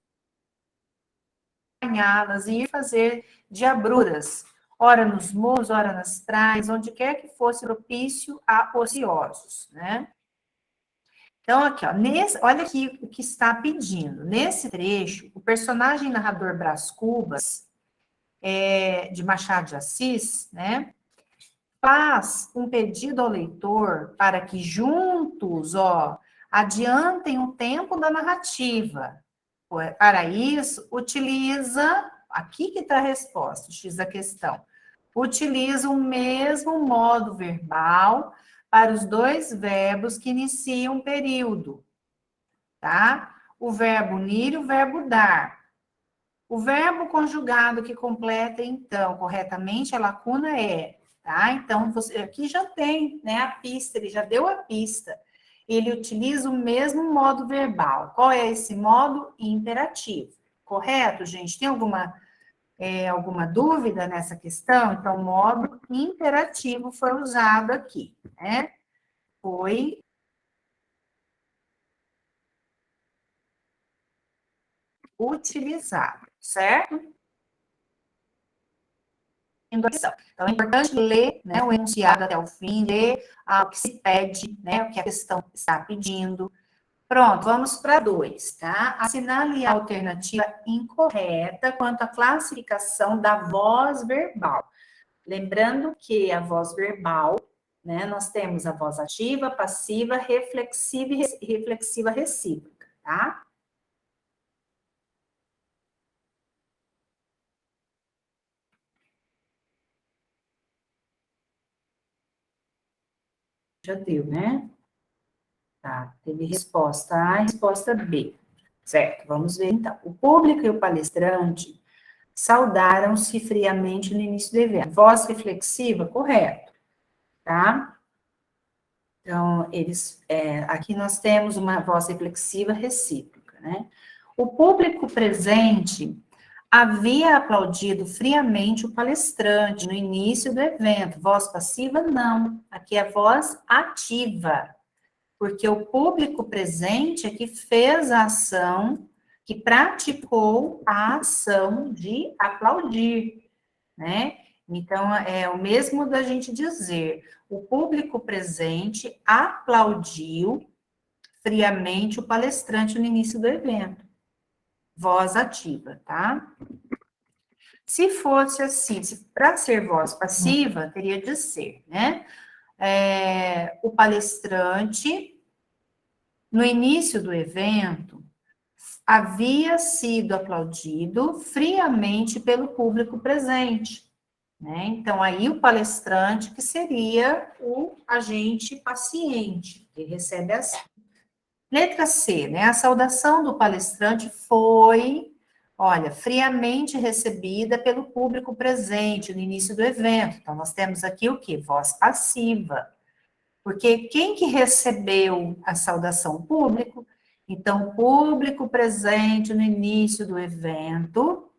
[SPEAKER 1] banhadas e ir fazer diabruras, ora nos morros, ora nas praias, onde quer que fosse propício a ociosos, né? Então, aqui, ó, olha aqui o que está pedindo. Nesse trecho, o personagem narrador Brás Cubas, de Machado de Assis, né, faz um pedido ao leitor para que juntos, ó, adiantem o tempo da narrativa. Para isso, utiliza, aqui que está a resposta, X da questão, utiliza o mesmo modo verbal para os dois verbos que iniciam o período, tá? O verbo unir e o verbo dar. O verbo conjugado que completa, então, corretamente a lacuna é, tá? Então, você aqui já tem, né, a pista, ele já deu a pista. Ele utiliza o mesmo modo verbal. Qual é esse modo? Imperativo. Correto, gente? Tem alguma dúvida nessa questão? Então, o modo imperativo foi usado aqui, né? Foi utilizado, certo? Então, é importante ler, né, o enunciado até o fim, ler o que se pede, né, o que a questão está pedindo. Pronto, vamos para 2, tá? Assinale a alternativa incorreta quanto à classificação da voz verbal. Lembrando que a voz verbal, né, nós temos a voz ativa, passiva, reflexiva e reflexiva recíproca, tá? Já deu, né? Tá, teve resposta A e resposta B. Certo, vamos ver então. O público e o palestrante saudaram-se friamente no início do evento. Voz reflexiva, correto, tá? Então, aqui nós temos uma voz reflexiva recíproca, né? O público presente havia aplaudido friamente o palestrante no início do evento. Voz passiva, não. Aqui é voz ativa, porque o público presente é que fez a ação, que praticou a ação de aplaudir, né? Então, é o mesmo da gente dizer, o público presente aplaudiu friamente o palestrante no início do evento. voz ativa, tá? Se fosse assim, para ser voz passiva, teria de ser, né? O palestrante, no início do evento, havia sido aplaudido friamente pelo público presente, né? Então, aí o palestrante, que seria o agente paciente, que recebe assim. Letra C, né? A saudação do palestrante foi, olha, friamente recebida pelo público presente no início do evento. Então, nós temos aqui o quê? Voz passiva. Porque quem que recebeu a saudação? O público. Então, o público presente no início do evento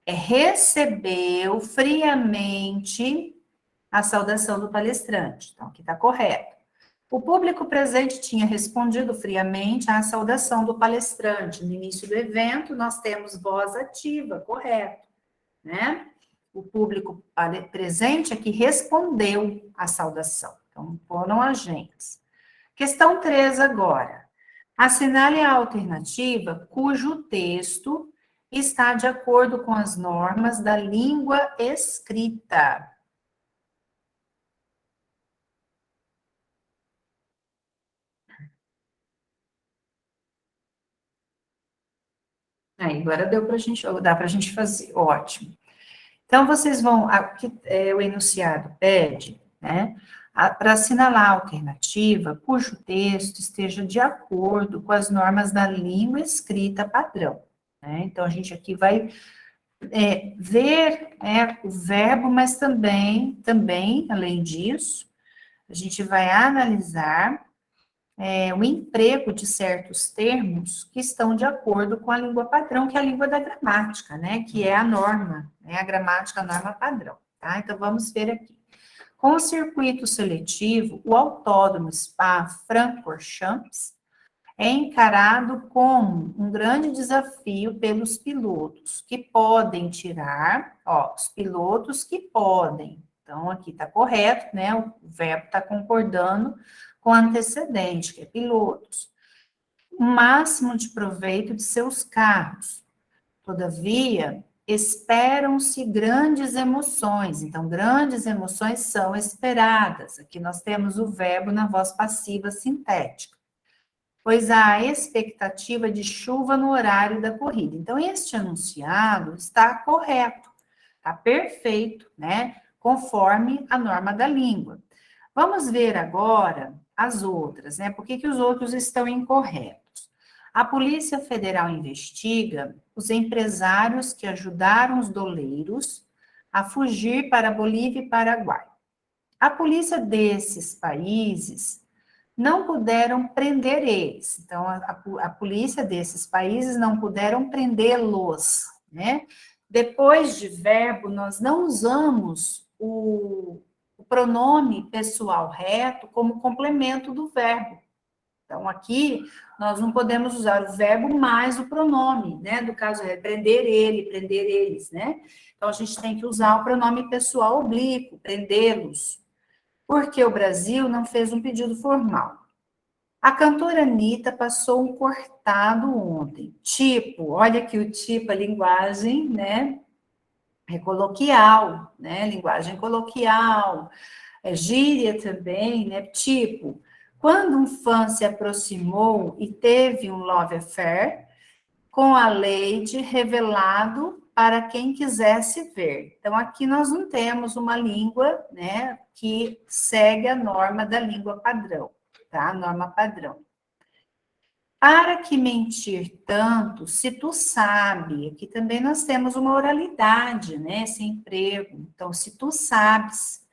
[SPEAKER 1] recebeu friamente a saudação do palestrante. Então, aqui está correto. O público presente tinha respondido friamente à saudação do palestrante. No início do evento, nós temos voz ativa, correto, né? O público presente é que respondeu à saudação. Então, foram agentes. Questão 3 agora. Assinale a alternativa cujo texto está de acordo com as normas da língua escrita. Aí, agora dá para a gente fazer, ótimo. Então, vocês vão, aqui, o enunciado pede, né, para assinalar a alternativa cujo texto esteja de acordo com as normas da língua escrita padrão, né? Então, a gente aqui vai ver o verbo, mas também, além disso, a gente vai analisar o emprego de certos termos que estão de acordo com a língua padrão, que é a língua da gramática, né? Que é a norma, né? A gramática, a norma padrão, tá? Então, vamos ver aqui. Com o circuito seletivo, o autódromo Spa-Francorchamps é encarado como um grande desafio pelos pilotos, que podem tirar, os pilotos que podem. Então, aqui está correto, né? O verbo está concordando com o antecedente, que é pilotos. O máximo de proveito de seus carros. Todavia, esperam-se grandes emoções. Então, grandes emoções são esperadas. Aqui nós temos o verbo na voz passiva sintética, pois há a expectativa de chuva no horário da corrida. Então, este enunciado está correto, está perfeito, né? Conforme a norma da língua. Vamos ver agora as outras, né? Por que os outros estão incorretos? A Polícia Federal investiga os empresários que ajudaram os doleiros a fugir para Bolívia e Paraguai. A polícia desses países não puderam prender eles. Então, a polícia desses países não puderam prendê-los, né? Depois de verbo, nós não usamos o pronome pessoal reto como complemento do verbo. Então, aqui, nós não podemos usar o verbo mais o pronome, né? Do caso é prender ele, prender eles, né? Então, a gente tem que usar o pronome pessoal oblíquo, prendê-los, porque o Brasil não fez um pedido formal. A cantora Anitta passou um cortado ontem. Tipo, olha aqui o tipo, a linguagem, né? É coloquial, né? Linguagem coloquial, gíria também, né? Tipo, quando um fã se aproximou e teve um love affair com a Lady revelado para quem quisesse ver. Então, aqui nós não temos uma língua, né, que segue a norma da língua padrão, tá? A norma padrão. Para que mentir tanto, se tu sabe, aqui também nós temos uma oralidade, né, esse emprego. Então, se tu sabes,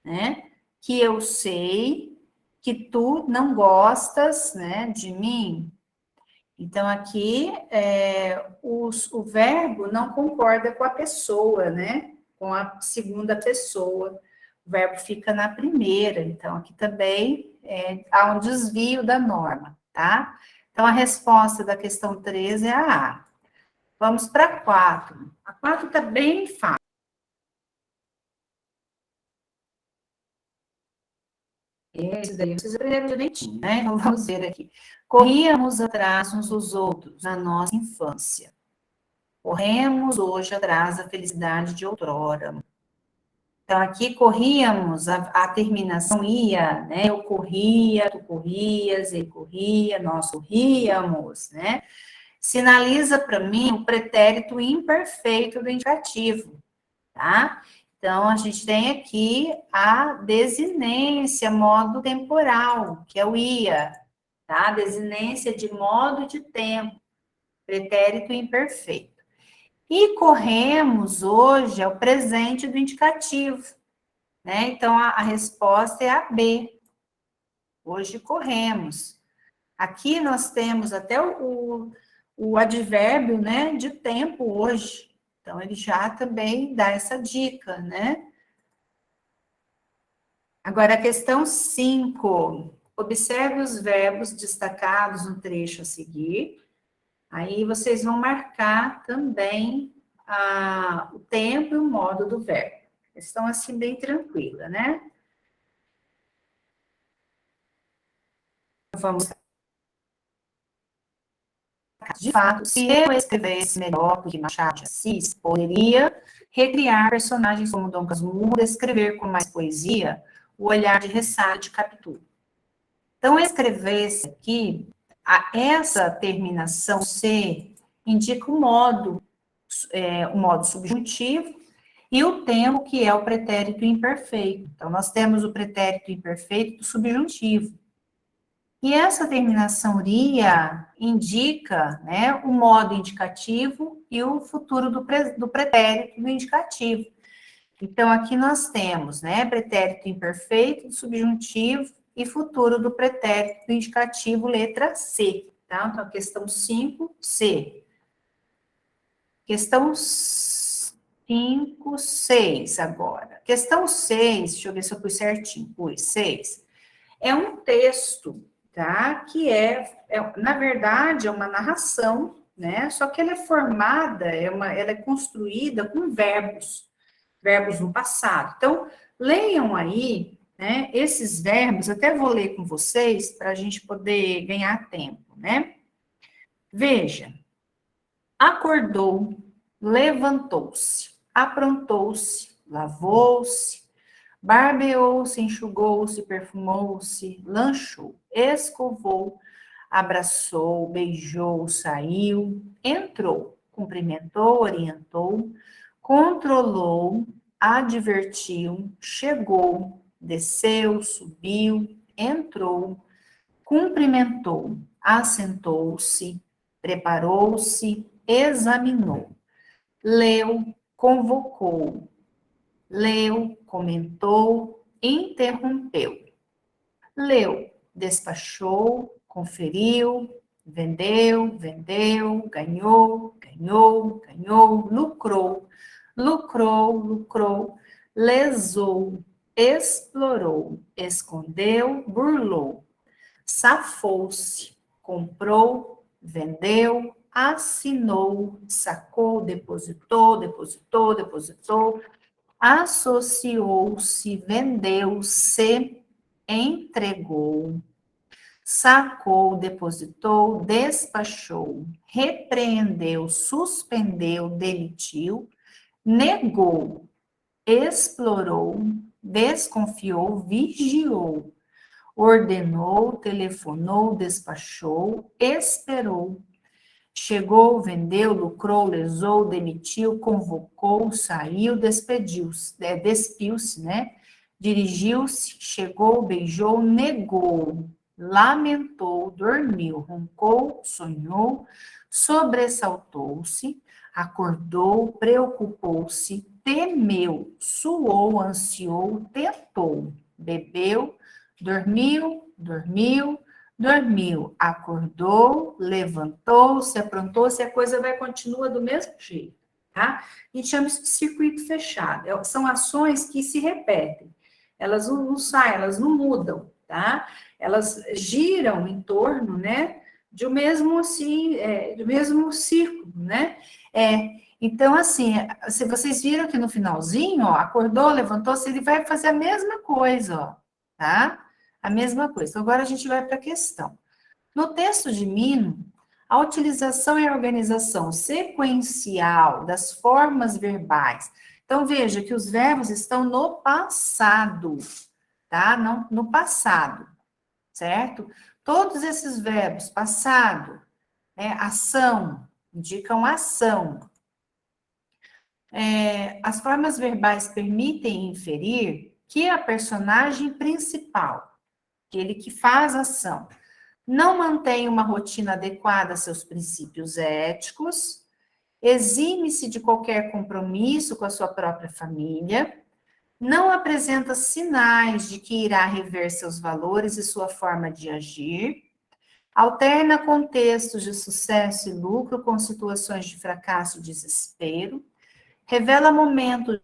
[SPEAKER 1] né, que eu sei que tu não gostas, né, de mim. Então, aqui, o verbo não concorda com a pessoa, né, com a segunda pessoa. O verbo fica na primeira. Então, aqui também há um desvio da norma, tá? Então, a resposta da questão 13 é a A. Vamos para a 4. A 4 está bem fácil. esse daí vocês aprenderam direitinho, né? Então, vamos ver aqui. Corríamos atrás uns dos outros na nossa infância. Corremos hoje atrás da felicidade de outrora. Então, aqui corríamos, a terminação ia, né? Eu corria, tu corrias, ele corria, nós corríamos, né? Sinaliza para mim o pretérito imperfeito do indicativo, tá? Então, a gente tem aqui a desinência, modo temporal, que é o ia, tá? Desinência de modo de tempo, pretérito imperfeito. E corremos hoje é o presente do indicativo, né? Então, a resposta é a B. Hoje corremos. Aqui nós temos até o advérbio, né, de tempo hoje. Então, ele já também dá essa dica, né? Agora, a questão 5. Observe os verbos destacados no trecho a seguir. Aí vocês vão marcar também o tempo e o modo do verbo. Questão assim bem tranquila, né? Vamos. De fato, se eu escrevesse melhor do que Machado de Assis, poderia recriar personagens como Dom Casmurro, escrever com mais poesia o olhar de Ressaca de Capitu. Então, escrever-se aqui, essa terminação C indica o modo subjuntivo e o tempo, que é o pretérito imperfeito. Então, nós temos o pretérito imperfeito do subjuntivo. E essa terminação ria indica, né, o modo indicativo e o futuro do pretérito do indicativo. Então, aqui nós temos, né, pretérito imperfeito do subjuntivo e futuro do pretérito do indicativo, letra C, tá? Então, questão 5, C. Questão 5, 6 agora. Questão 6, deixa eu ver se eu pus certinho, pus 6. É um texto, tá? Que na verdade, é uma narração, né? Só que ela é formada, ela é construída com verbos no passado. Então, leiam aí, né? Esses verbos, até vou ler com vocês para a gente poder ganhar tempo, né? Veja, acordou, levantou-se, aprontou-se, lavou-se, barbeou-se, enxugou-se, perfumou-se, lanchou, escovou, abraçou, beijou, saiu, entrou, cumprimentou, orientou, controlou, advertiu, chegou, desceu, subiu, entrou, cumprimentou, assentou-se, preparou-se, examinou, leu, convocou, leu, comentou, interrompeu. Leu, despachou, conferiu, vendeu, ganhou, lucrou, lesou, explorou, escondeu, burlou, safou-se, comprou, vendeu, assinou, sacou, depositou, associou-se, vendeu-se, entregou, sacou, depositou, despachou, repreendeu, suspendeu, demitiu, negou, explorou, desconfiou, vigiou, ordenou, telefonou, despachou, esperou, chegou, vendeu, lucrou, lesou, demitiu, convocou, saiu, despediu-se, despiu-se, né? Dirigiu-se, chegou, beijou, negou, lamentou, dormiu, roncou, sonhou, sobressaltou-se, acordou, preocupou-se, temeu, suou, ansiou, tentou, bebeu, dormiu, acordou, levantou-se, aprontou-se, a coisa continua do mesmo jeito, tá? A gente chama isso de circuito fechado. São ações que se repetem. Elas não saem, elas não mudam, tá? Elas giram em torno, né, do mesmo, assim, do mesmo círculo, né? Então, assim, se vocês viram que no finalzinho, ó, acordou, levantou-se, ele vai fazer a mesma coisa, ó, tá? a mesma coisa. Então, agora a gente vai para a questão. No texto de Mino, a utilização e a organização sequencial das formas verbais. Então, veja que os verbos estão no passado, tá? Não, no passado, certo? Todos esses verbos, passado, né, ação, indicam ação. As formas verbais permitem inferir que a personagem principal, aquele que faz ação, não mantém uma rotina adequada a seus princípios éticos, exime-se de qualquer compromisso com a sua própria família, não apresenta sinais de que irá rever seus valores e sua forma de agir, alterna contextos de sucesso e lucro com situações de fracasso e desespero, revela momentos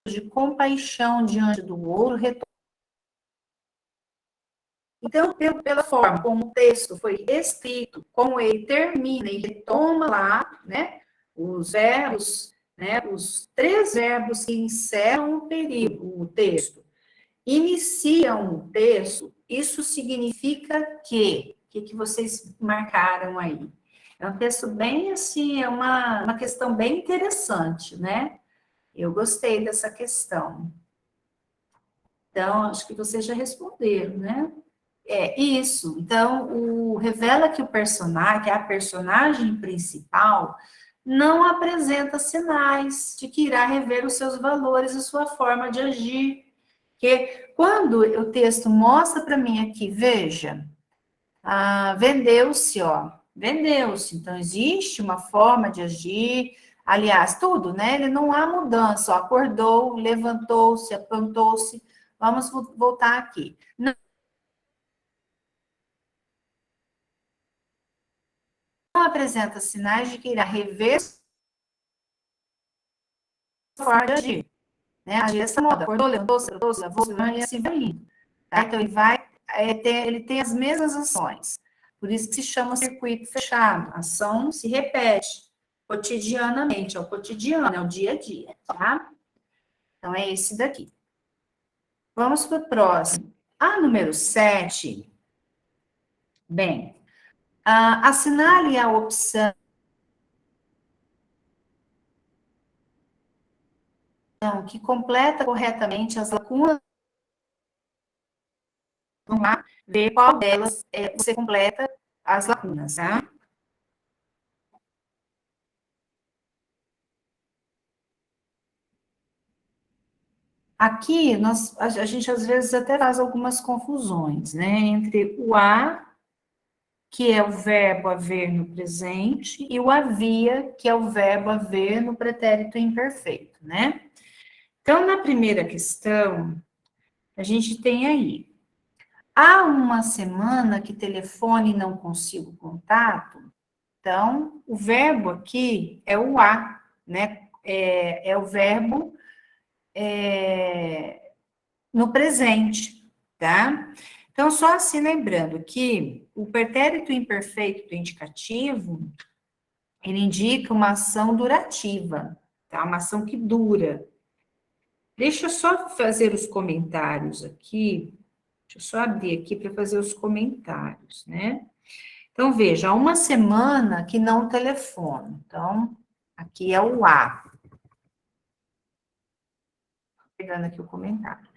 [SPEAKER 1] de compaixão diante do outro. Então, pela forma como o texto foi escrito, como ele termina e retoma lá, né, os verbos, né, os 3 verbos que encerram o texto, iniciam o texto, isso significa o que vocês marcaram aí? É um texto bem assim, é uma questão bem interessante, né? Eu gostei dessa questão. Então, acho que vocês já responderam, né? É isso. Então, revela que o personagem, que a personagem principal, não apresenta sinais de que irá rever os seus valores e sua forma de agir. Porque quando o texto mostra para mim aqui, veja, vendeu-se, ó, vendeu-se. Então, existe uma forma de agir, aliás, tudo, né? Ele não há mudança, ó, acordou, levantou-se, aprontou-se. Vamos voltar aqui. Não apresenta sinais de que irá rever a forma de agir. Né? Agir essa moda, acordou, levantou-se, lavou-se, e assim vai indo. Tá? Então, ele tem as mesmas ações. Por isso que se chama circuito fechado. A ação se repete cotidianamente, é o cotidiano, é o dia a dia, tá? Então, é esse daqui. Vamos para o próximo. A número 7. Bem, assinale a opção que completa corretamente as lacunas. Vamos lá, ver qual delas você completa as lacunas, tá? Aqui, a gente às vezes até faz algumas confusões, né? Entre o a, que é o verbo haver no presente, e o havia, que é o verbo haver no pretérito imperfeito, né? Então, na primeira questão, a gente tem aí: há uma semana que telefone e não consigo contato. Então, o verbo aqui é o a, né? É o verbo no presente, tá? Então, só assim lembrando que o pretérito imperfeito do indicativo, ele indica uma ação durativa, tá? Uma ação que dura. Deixa eu só fazer os comentários aqui. Deixa eu só abrir aqui para fazer os comentários, né? Então, veja, há uma semana que não telefono. Então, aqui é o A. Pegando aqui o comentário.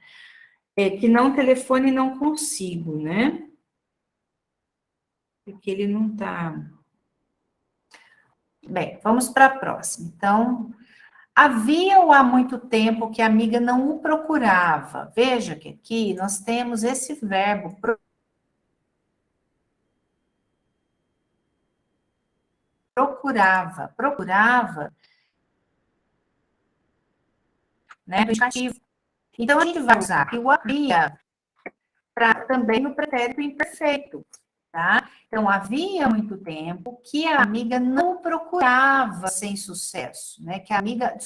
[SPEAKER 1] Que não telefone e não consigo, né? Porque ele não está. Bem, vamos para a próxima. Então, havia ou há muito tempo que a amiga não o procurava. Veja que aqui nós temos esse verbo procurava. Procurava, né? Indicativo. Então, a gente vai usar o havia também no pretérito imperfeito, tá? Então, havia muito tempo que a amiga não procurava sem sucesso, né? Que a amiga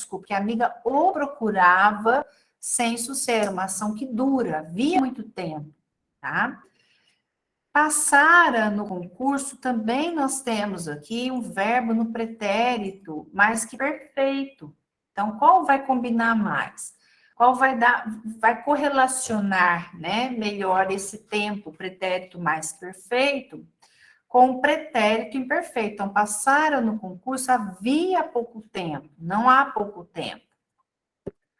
[SPEAKER 1] o procurava sem sucesso, uma ação que dura, havia muito tempo, tá? Passara no concurso, também nós temos aqui um verbo no pretérito, mais que perfeito. Então, qual vai combinar mais? qual vai correlacionar, né, melhor esse tempo, pretérito mais perfeito, com o pretérito imperfeito. Então, passaram no concurso havia pouco tempo, não há pouco tempo.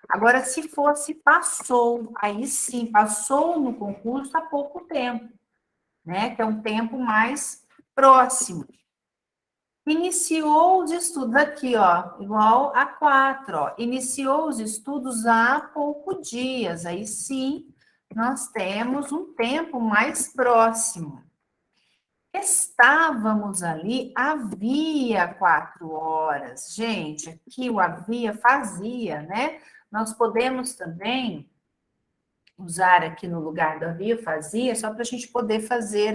[SPEAKER 1] Agora, se fosse passou, aí sim, passou no concurso há pouco tempo, né? Que é um tempo mais próximo. Iniciou os estudos aqui, ó, igual a 4, ó. Iniciou os estudos há poucos dias. Aí sim, nós temos um tempo mais próximo. Estávamos ali havia 4 horas. Gente, aqui o havia fazia, né? Nós podemos também usar aqui no lugar do havia fazia, só para a gente poder fazer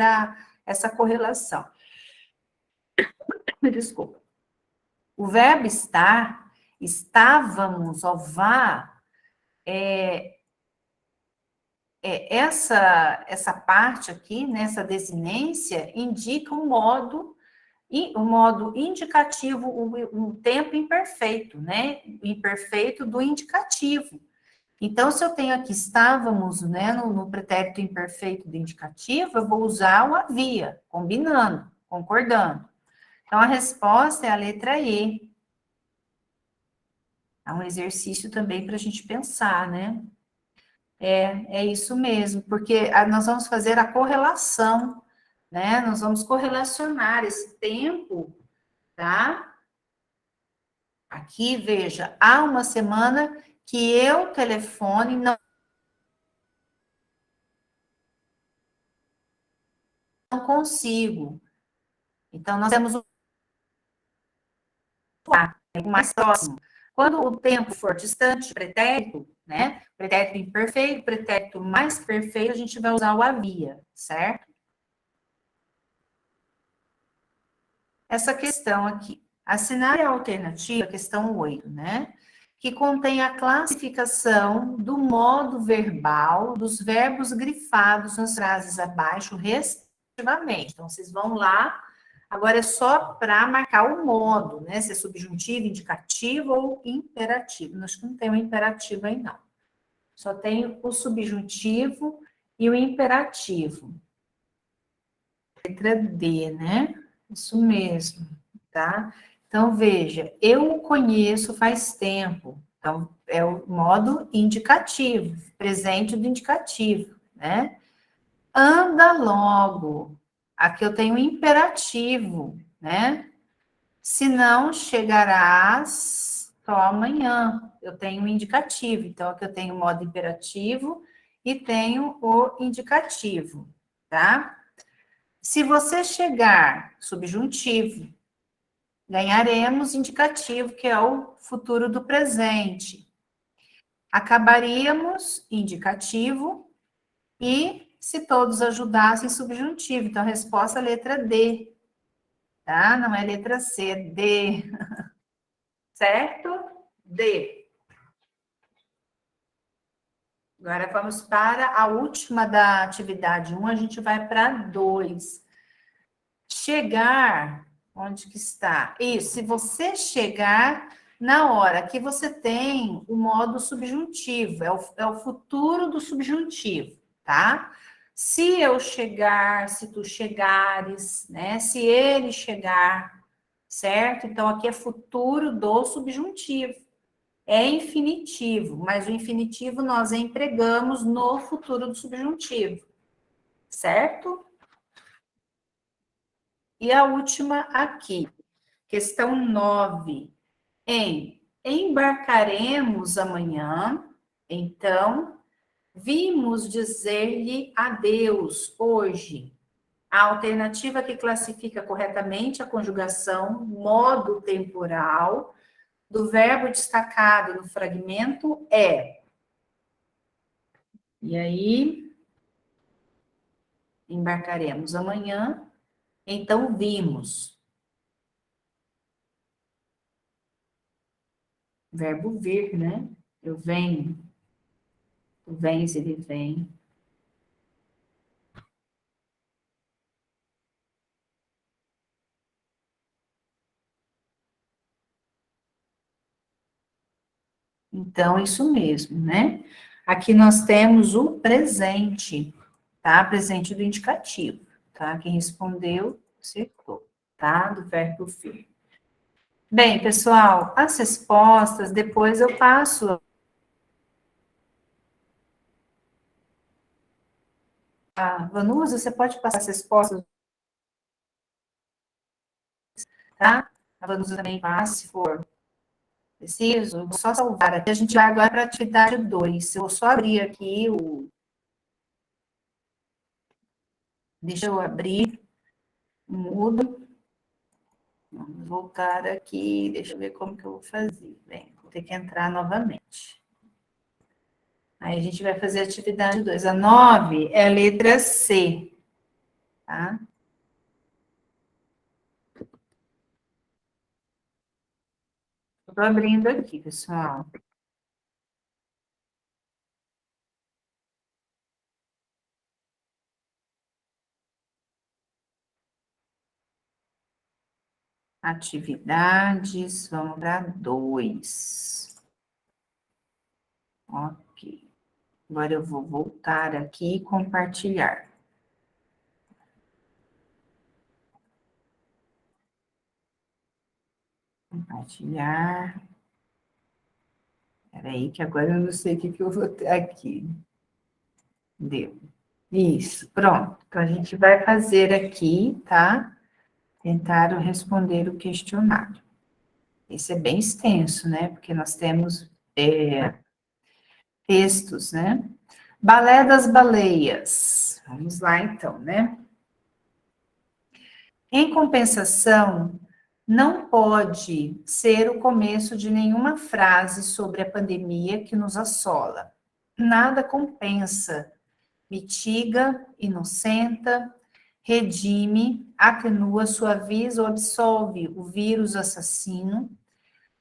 [SPEAKER 1] essa correlação. Desculpa. O verbo estar, estávamos, ó, vá, essa parte aqui, nessa desinência, indica um modo indicativo, um tempo imperfeito, né? Imperfeito do indicativo. Então, se eu tenho aqui estávamos, né, no pretérito imperfeito do indicativo, eu vou usar o havia, combinando, concordando. Então, a resposta é a letra E. É um exercício também para a gente pensar, né? É isso mesmo, porque nós vamos fazer a correlação, né? Nós vamos correlacionar esse tempo, tá? Aqui, veja, há uma semana que eu telefone não consigo. Então, nós temos o tempo mais próximo. Quando o tempo for distante, pretérito, né? Pretérito imperfeito, pretérito mais perfeito, a gente vai usar o havia, certo? Essa questão aqui. Assinar a alternativa, questão 8, né? Que contém a classificação do modo verbal dos verbos grifados nas frases abaixo, respectivamente. Então, vocês vão lá. Agora é só para marcar o modo, né? Se é subjuntivo, indicativo ou imperativo. Acho que não tem o imperativo aí, não. Só tem o subjuntivo e o imperativo. Letra D, né? Isso mesmo, tá? Então, veja, eu o conheço faz tempo. Então, é o modo indicativo, presente do indicativo, né? Anda logo. Aqui eu tenho imperativo, né? Se não chegarás só amanhã. Eu tenho um indicativo. Então, aqui eu tenho o modo imperativo e tenho o indicativo, tá? Se você chegar, subjuntivo, ganharemos indicativo, que é o futuro do presente. Acabaríamos, indicativo, e se todos ajudassem, subjuntivo. Então, a resposta é a letra D, tá? Não é letra C, é D. Certo? D. Agora vamos para a última da atividade 1, a gente vai para 2. Chegar, onde que está? Isso, se você chegar na hora que você tem o modo subjuntivo, é o futuro do subjuntivo, tá? Se eu chegar, se tu chegares, né? Se ele chegar, certo? Então, aqui é futuro do subjuntivo. É infinitivo, mas o infinitivo nós empregamos no futuro do subjuntivo, certo? E a última aqui, questão 9. Embarcaremos amanhã, então, vimos dizer-lhe adeus hoje. A alternativa que classifica corretamente a conjugação modo temporal do verbo destacado no fragmento é. E aí, embarcaremos amanhã, então vimos. Verbo vir, né? Eu venho. Tu vens, ele vem. Então, isso mesmo, né? Aqui nós temos o presente, tá? Presente do indicativo, tá? Quem respondeu, acertou, tá? Do verbo vir. Bem, pessoal, as respostas, depois eu passo. Vanusa, você pode passar as respostas, tá? A Vanusa também passa, se for preciso. Eu vou só salvar aqui. A gente vai agora para a atividade 2. Eu vou só abrir aqui o... Deixa eu abrir o Moodle. Vamos voltar aqui. Deixa eu ver como que eu vou fazer. Bem, vou ter que entrar novamente. Aí a gente vai fazer a atividade 2. A 9 é a letra C, tá? Estou abrindo aqui, pessoal. Atividades, vamos para 2. Ok. Agora eu vou voltar aqui e compartilhar. Compartilhar. Espera aí, que agora eu não sei o que eu vou ter aqui. Deu. Isso, pronto. Então, a gente vai fazer aqui, tá? Tentar responder o questionário. Esse é bem extenso, né? Porque nós temos textos, né? Balé das Baleias. Vamos lá, então, né? Em compensação, não pode ser o começo de nenhuma frase sobre a pandemia que nos assola. Nada compensa, mitiga, inocenta, redime, atenua, suaviza ou absolve o vírus assassino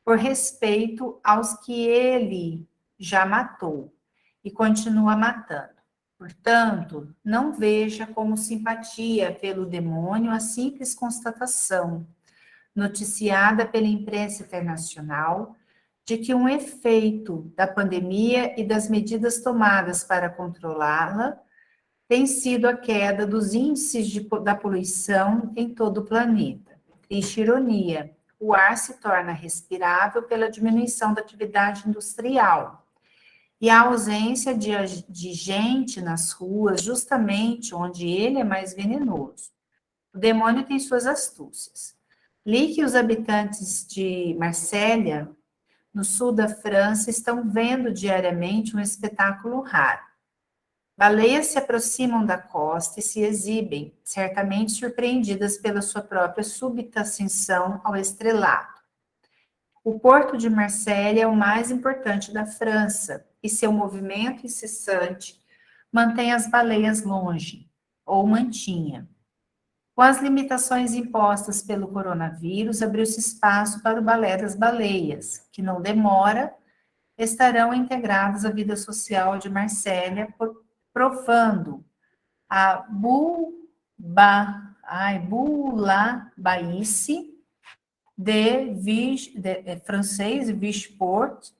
[SPEAKER 1] por respeito aos que ele já matou e continua matando. Portanto, não veja como simpatia pelo demônio a simples constatação, noticiada pela imprensa internacional, de que um efeito da pandemia e das medidas tomadas para controlá-la tem sido a queda dos índices da poluição em todo o planeta. Triste ironia, o ar se torna respirável pela diminuição da atividade industrial e a ausência de gente nas ruas, justamente onde ele é mais venenoso. O demônio tem suas astúcias. Li que os habitantes de Marsella, no sul da França, estão vendo diariamente um espetáculo raro. Baleias se aproximam da costa e se exibem, certamente surpreendidas pela sua própria súbita ascensão ao estrelato. O porto de Marselha é o mais importante da França, e seu movimento incessante mantém as baleias longe, ou mantinha. Com as limitações impostas pelo coronavírus, abriu-se espaço para o balé das baleias, que não demora estarão integrados à vida social de Marsella, provando a boulabaice de francês, Vicheport,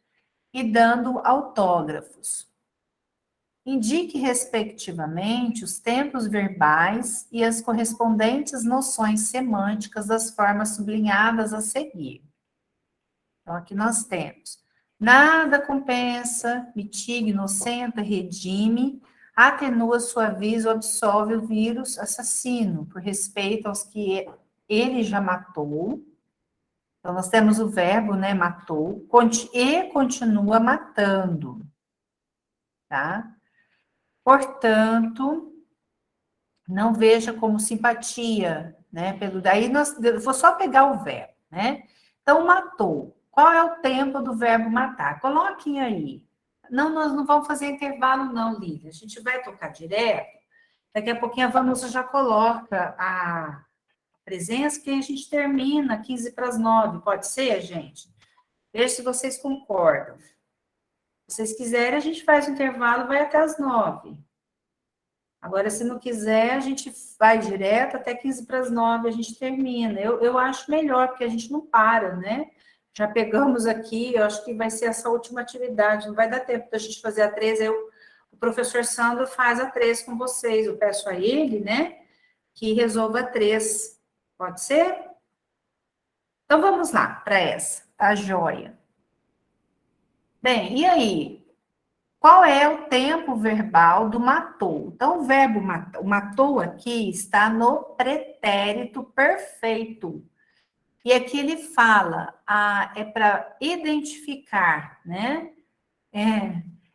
[SPEAKER 1] e dando autógrafos. Indique, respectivamente, os tempos verbais e as correspondentes noções semânticas das formas sublinhadas a seguir. Então, aqui nós temos: nada compensa, mitiga, inocenta, redime, atenua, suaviza ou absolve o vírus assassino, por respeito aos que ele já matou. Então, nós temos o verbo, né, matou, e continua matando, tá? Portanto, não veja como simpatia, né? Daí eu vou só pegar o verbo, né? Então, matou. Qual é o tempo do verbo matar? Coloquem aí. Não, nós não vamos fazer intervalo, não, Lívia. A gente vai tocar direto. Daqui a pouquinho a Vanusa já coloca a presença, que a gente termina 15 para as 9. Pode ser, gente? Veja se vocês concordam. Se vocês quiserem, a gente faz o intervalo, vai até as 9. Agora, se não quiser, a gente vai direto até 15 para as 9, a gente termina. Eu acho melhor, porque a gente não para, né? Já pegamos aqui, eu acho que vai ser essa última atividade, não vai dar tempo da gente fazer a 3, o professor Sandro faz a 3 com vocês, eu peço a ele, né, que resolva a 3, pode ser? Então, vamos lá para essa, tá joia. Bem, e aí? Qual é o tempo verbal do matou? Então, o verbo matou aqui está no pretérito perfeito. E aqui ele fala, é para identificar, né?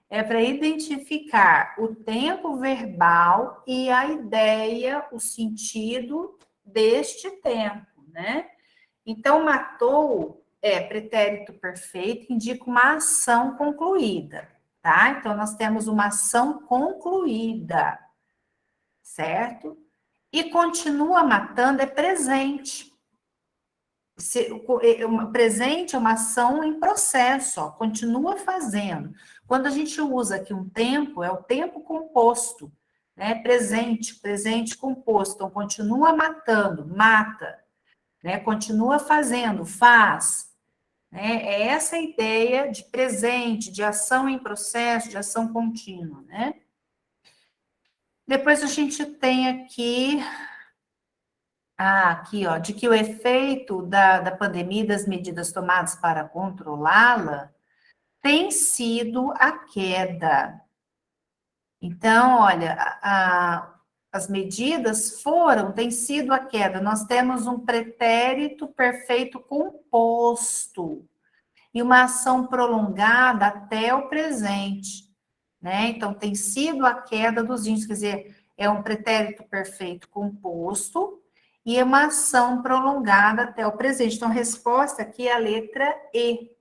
[SPEAKER 1] É para identificar o tempo verbal e a ideia, o sentido deste tempo, né? Então, matou é pretérito perfeito, indica uma ação concluída, tá? Então, nós temos uma ação concluída, certo? E continua matando é presente. Presente é uma ação em processo, ó, continua fazendo. Quando a gente usa aqui um tempo, é o tempo composto, né? Presente composto. Então, continua matando, mata, né? Continua fazendo, faz. Né? É essa ideia de presente, de ação em processo, de ação contínua, né? Depois a gente tem aqui aqui, ó, de que o efeito da pandemia, das medidas tomadas para controlá-la, tem sido a queda. Então, olha, as medidas tem sido a queda. Nós temos um pretérito perfeito composto e uma ação prolongada até o presente, né? Então, tem sido a queda dos índices, quer dizer, é um pretérito perfeito composto e é uma ação prolongada até o presente. Então, a resposta aqui é a letra E,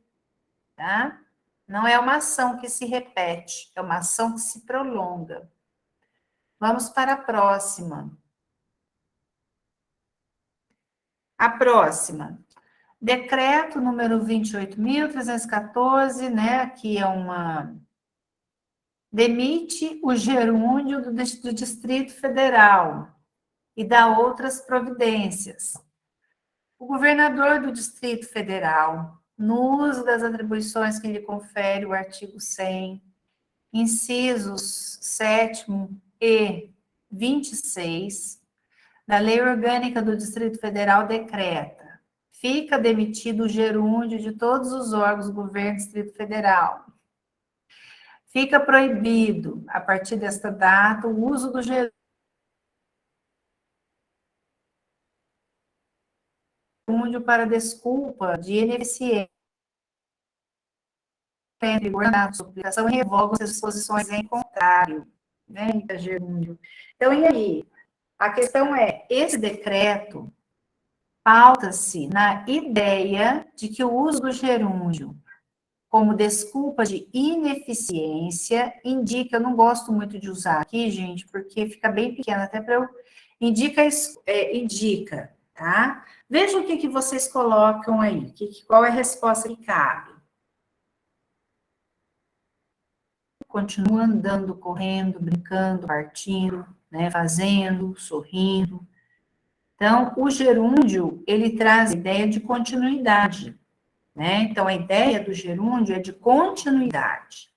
[SPEAKER 1] tá? Não é uma ação que se repete, é uma ação que se prolonga. Vamos para a próxima. A próxima. Decreto número 28.314, né? Aqui é uma... Demite o gerúndio do Distrito Federal e dá outras providências. O governador do Distrito Federal, no uso das atribuições que lhe confere o artigo 100, incisos 7º e 26, da Lei Orgânica do Distrito Federal, decreta: fica demitido o gerúndio de todos os órgãos do governo do Distrito Federal. Fica proibido, a partir desta data, o uso do gerúndio para desculpa de ineficiência, na suplicação e revoga as disposições em contrário, né, gerúndio. Então, e aí? A questão é, esse decreto pauta-se na ideia de que o uso do gerúndio como desculpa de ineficiência indica, eu não gosto muito de usar aqui, gente, porque fica bem pequeno, até para eu... Indica, tá? Veja o que vocês colocam aí, qual é a resposta que cabe. Continua andando, correndo, brincando, partindo, né, fazendo, sorrindo. Então, o gerúndio, ele traz a ideia de continuidade, né? Então, a ideia do gerúndio é de continuidade,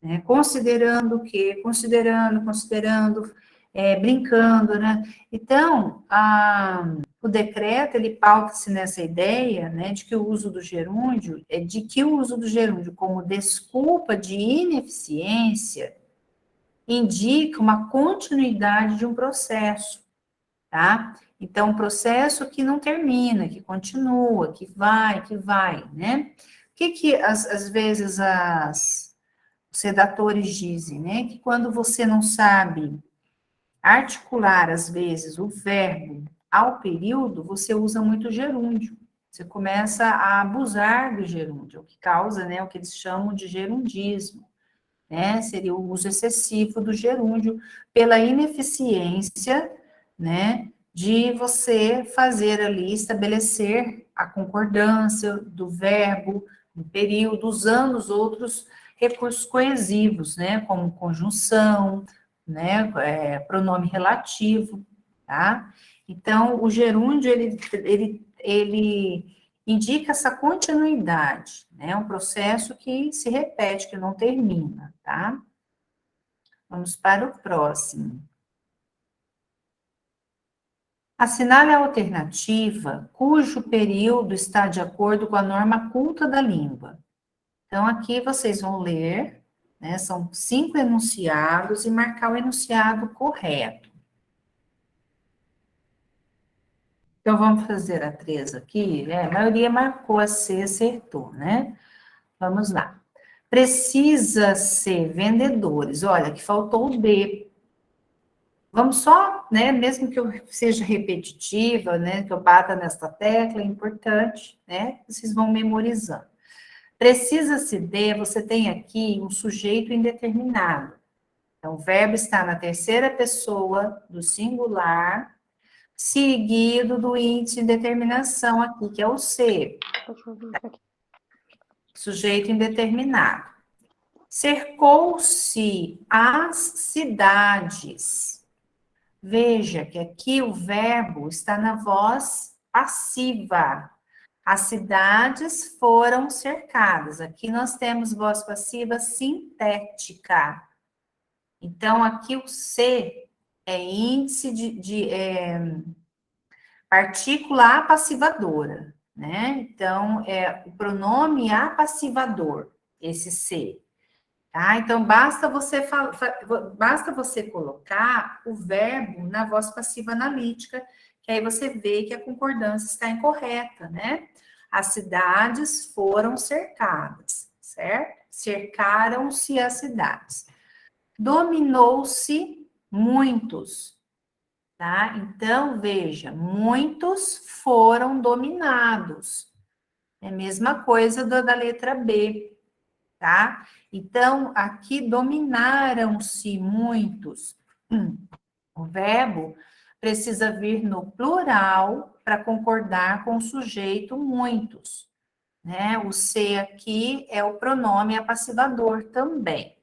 [SPEAKER 1] né? Considerando o quê? Considerando, brincando, né? Então, o decreto, ele pauta-se nessa ideia, né, de que o uso do gerúndio, como desculpa de ineficiência indica uma continuidade de um processo, tá? Então, um processo que não termina, que continua, que vai, né? O que às vezes os redatores dizem, né? Que quando você não sabe articular, às vezes, o verbo ao período, você usa muito gerúndio. Você começa a abusar do gerúndio, o que causa, né, o que eles chamam de gerundismo, né? Seria o uso excessivo do gerúndio pela ineficiência, né, de você fazer ali, estabelecer a concordância do verbo no período, usando os outros recursos coesivos, né, como conjunção, né, pronome relativo, tá? Então, o gerúndio, ele indica essa continuidade, né? Um processo que se repete, que não termina, tá? Vamos para o próximo. Assinale a alternativa cujo período está de acordo com a norma culta da língua. Então, aqui vocês vão ler, né? São 5 enunciados e marcar o enunciado correto. Então, vamos fazer a 3 aqui, né? A maioria marcou a C, acertou, né? Vamos lá. Precisa ser vendedores. Olha, que faltou o B. Vamos só, né? Mesmo que eu seja repetitiva, né? Que eu bata nesta tecla, é importante, né? Vocês vão memorizando. Precisa-se de, você tem aqui um sujeito indeterminado. Então, o verbo está na terceira pessoa do singular, seguido do índice de determinação aqui, que é o ser. Sujeito indeterminado. Cercou-se as cidades. Veja que aqui o verbo está na voz passiva. As cidades foram cercadas. Aqui nós temos voz passiva sintética. Então, aqui o C é índice de partícula apassivadora, né? Então, é o pronome apassivador, esse C. Tá? Então, basta você colocar o verbo na voz passiva analítica, que aí você vê que a concordância está incorreta, né? As cidades foram cercadas, certo? Cercaram-se as cidades. Dominou-se muitos, tá? Então, veja, muitos foram dominados. É a mesma coisa da letra B, tá? Então, aqui dominaram-se muitos. O verbo precisa vir no plural para concordar com o sujeito muitos, né? O se aqui é o pronome apassivador também.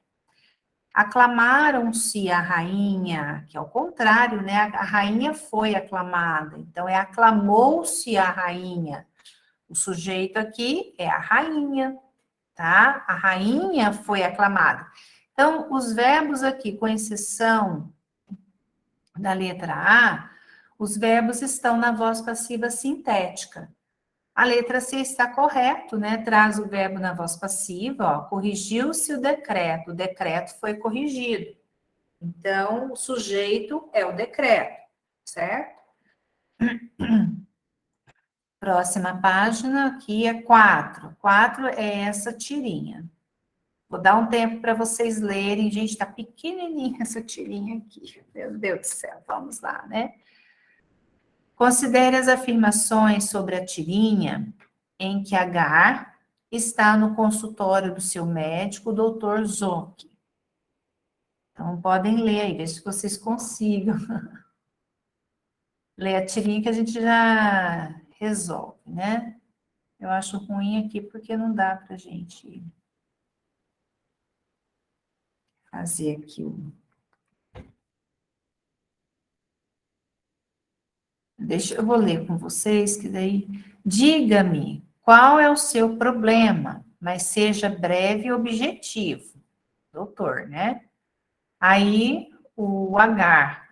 [SPEAKER 1] Aclamaram-se a rainha, que é o contrário, né? A rainha foi aclamada, então é aclamou-se a rainha. O sujeito aqui é a rainha, tá? A rainha foi aclamada. Então, os verbos aqui, com exceção da letra A, os verbos estão na voz passiva sintética. A letra C está correto, né? Traz o verbo na voz passiva, ó. Corrigiu-se o decreto foi corrigido. Então, o sujeito é o decreto, certo? Próxima página, aqui é 4. 4 é essa tirinha. Vou dar um tempo para vocês lerem. Gente, está pequenininha essa tirinha aqui. Meu Deus do céu, vamos lá, né? Considere as afirmações sobre a tirinha em que H está no consultório do seu médico, o doutor Zoc. Então, podem ler aí, ver se vocês consigam ler a tirinha que a gente já resolve, né? Eu acho ruim aqui porque não dá para a gente fazer aqui o... Eu vou ler com vocês, que daí... Diga-me, qual é o seu problema? Mas seja breve e objetivo. Doutor, né? Aí, o H.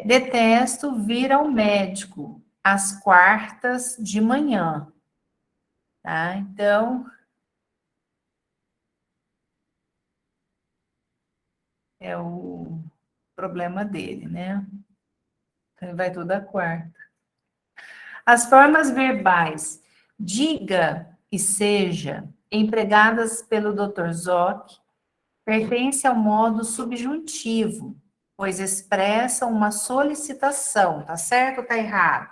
[SPEAKER 1] Detesto vir ao médico às quartas de manhã. Tá? Então, é o problema dele, né? Então, ele vai toda quarta. As formas verbais diga e seja, empregadas pelo Dr. Zoc, pertencem ao modo subjuntivo, pois expressam uma solicitação, tá certo ou tá errado?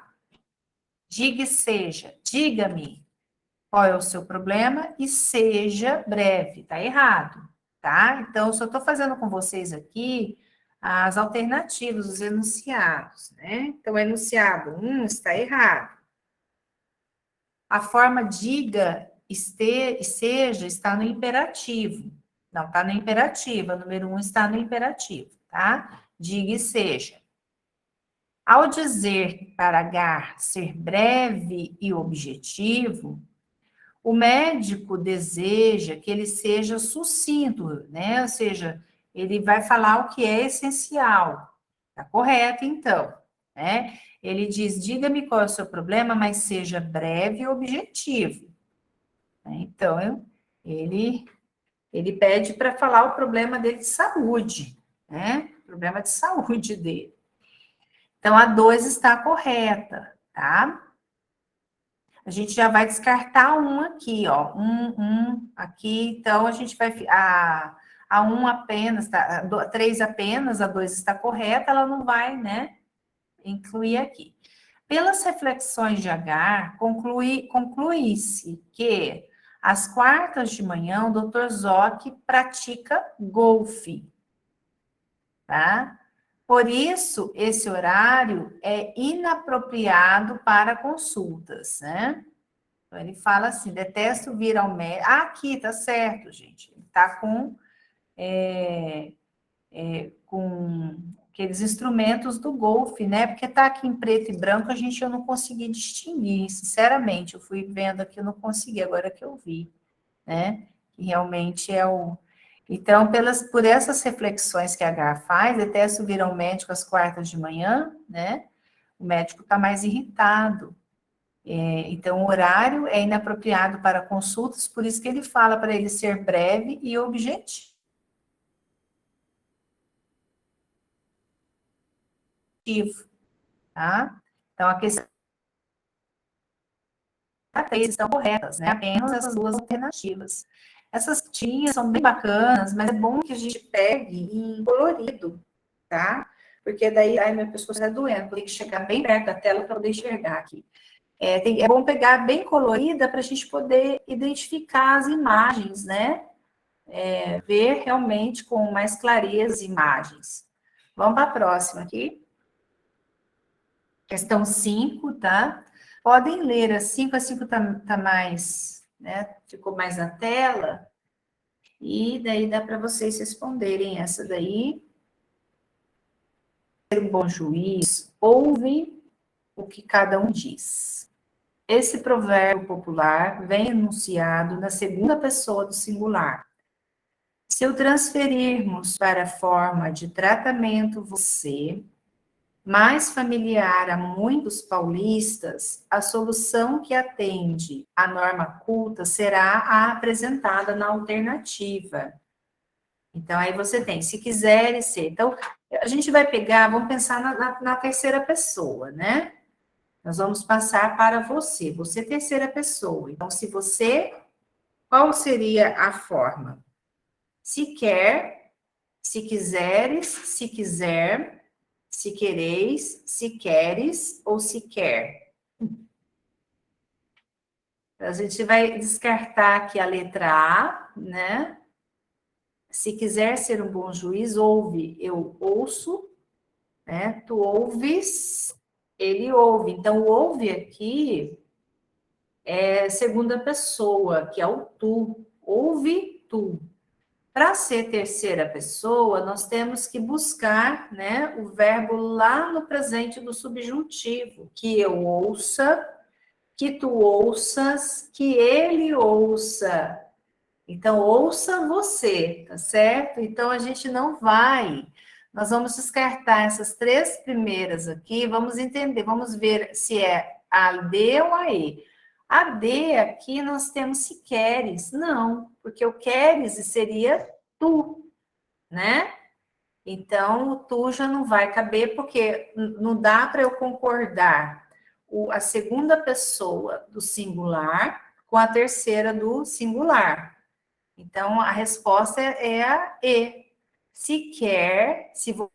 [SPEAKER 1] Diga e seja, diga-me qual é o seu problema e seja breve, tá errado, tá? Então, só estou fazendo com vocês aqui as alternativas, os enunciados, né? Então, o enunciado 1 está errado. A forma diga e seja está no imperativo. Não, está no imperativo. A número 1 está no imperativo, tá? Diga e seja. Ao dizer para H ser breve e objetivo, o médico deseja que ele seja sucinto, né? Ou seja, ele vai falar o que é essencial. Tá correto, então, né? Ele diz: diga-me qual é o seu problema, mas seja breve e objetivo. Então, ele pede para falar o problema dele de saúde, né? O problema de saúde dele. Então, a 2 está correta, tá? A gente já vai descartar um aqui, ó. Aqui, então a gente vai. A 1 apenas, tá, a 3 apenas, a 2 está correta, ela não vai, né? Incluir aqui. Pelas reflexões de H, conclui-se que às quartas de manhã o Dr. Zoc pratica golfe, tá? Por isso, esse horário é inapropriado para consultas, né? Então, ele fala assim, detesto vir ao médico. Ah, aqui, tá certo, gente. Ele tá com aqueles instrumentos do golfe, né? Porque tá aqui em preto e branco, eu não consegui distinguir, sinceramente. Eu fui vendo aqui, eu não consegui, agora que eu vi, né? Que realmente é o... Então, por essas reflexões que a H faz, detesto vir ao médico às quartas de manhã, né? O médico está mais irritado. Então, o horário é inapropriado para consultas, por isso que ele fala para ele ser breve e objetivo, tá? Então, a questão estão corretas, né? Apenas essas duas alternativas. Essas tinhas são bem bacanas, mas é bom que a gente pegue em colorido, tá? Porque daí, ai, minha pescoço está doendo, tem que chegar bem perto da tela para poder enxergar aqui. É bom pegar bem colorida para a gente poder identificar as imagens, né? Ver realmente com mais clareza as imagens. Vamos para a próxima aqui. Questão 5, tá? Podem ler a 5 tá mais, né? Ficou mais na tela. E daí dá para vocês responderem essa daí. Ser um bom juiz, ouve o que cada um diz. Esse provérbio popular vem enunciado na segunda pessoa do singular. Se o transferirmos para a forma de tratamento você, mais familiar a muitos paulistas, a solução que atende à norma culta será a apresentada na alternativa. Então, aí você tem, se quiser ser. Então, a gente vai pegar, vamos pensar na terceira pessoa, né? Nós vamos passar para você, você terceira pessoa. Então, se você, qual seria a forma? Se quer, se quiseres, se quiser, se quereis, se queres ou se quer. A gente vai descartar aqui a letra A, né? Se quiser ser um bom juiz, ouve, eu ouço, né? Tu ouves, ele ouve. Então, o ouve aqui é segunda pessoa, que é o tu. Ouve tu. Para ser terceira pessoa, nós temos que buscar, né, o verbo lá no presente do subjuntivo, que eu ouça, que tu ouças, que ele ouça. Então, ouça você, tá certo? Então, a gente não vai. Nós vamos descartar essas três primeiras aqui, vamos entender, vamos ver se é a D ou a E. A D aqui nós temos se queres. Não, porque o queres seria tu, né? Então, o tu já não vai caber, porque não dá para eu concordar a segunda pessoa do singular com a terceira do singular. Então, a resposta é a E. Se quer, se você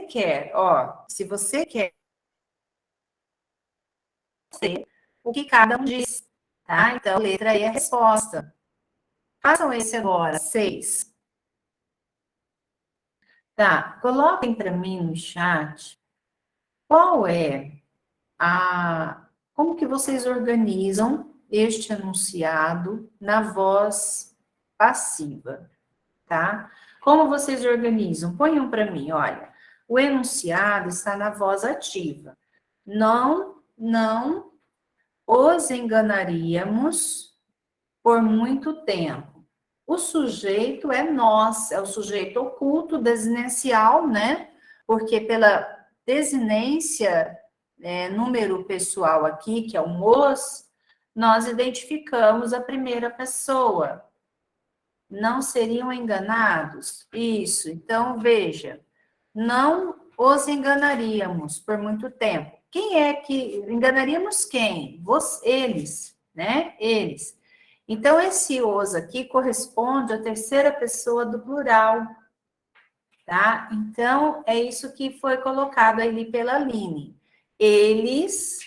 [SPEAKER 1] quer, ó, se você quer ser o que cada um diz, tá? Então, letra E é a resposta. Façam esse agora, 6. Tá, coloquem para mim no chat qual é como que vocês organizam este enunciado na voz passiva, tá? Como vocês organizam? Ponham para mim, olha. O enunciado está na voz ativa. Não os enganaríamos por muito tempo. O sujeito é nós, é o sujeito oculto, desinencial, né? Porque pela desinência, número pessoal aqui, que é o os, nós identificamos a primeira pessoa. Não seriam enganados? Isso. Então, veja, não os enganaríamos por muito tempo. Quem é que enganaríamos quem? Eles, né? Eles. Então, esse os aqui corresponde à terceira pessoa do plural, tá? Então, é isso que foi colocado ali pela Aline. Eles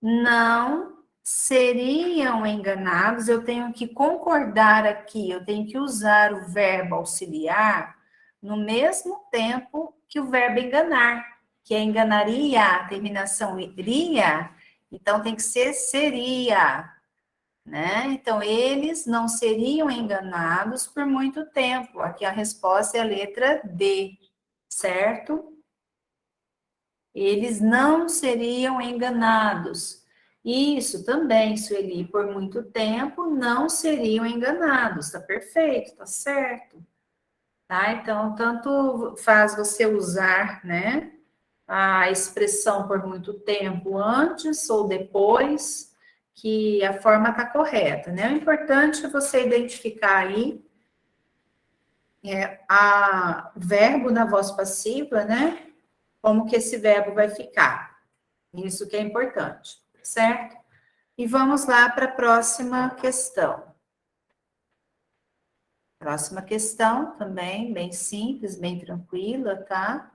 [SPEAKER 1] não seriam enganados, eu tenho que concordar aqui, eu tenho que usar o verbo auxiliar no mesmo tempo que o verbo enganar, que é enganaria, a terminação iria, então tem que ser seria, né? Então, eles não seriam enganados por muito tempo. Aqui a resposta é a letra D, certo? Eles não seriam enganados. Isso também, Sueli, por muito tempo não seriam enganados. Tá perfeito, tá certo. Tá? Então, tanto faz você usar, né, a expressão por muito tempo antes ou depois, que a forma está correta, né? O importante é você identificar aí o verbo na voz passiva, né? Como que esse verbo vai ficar. Isso que é importante, certo? E vamos lá para a próxima questão. Próxima questão também, bem simples, bem tranquila, tá?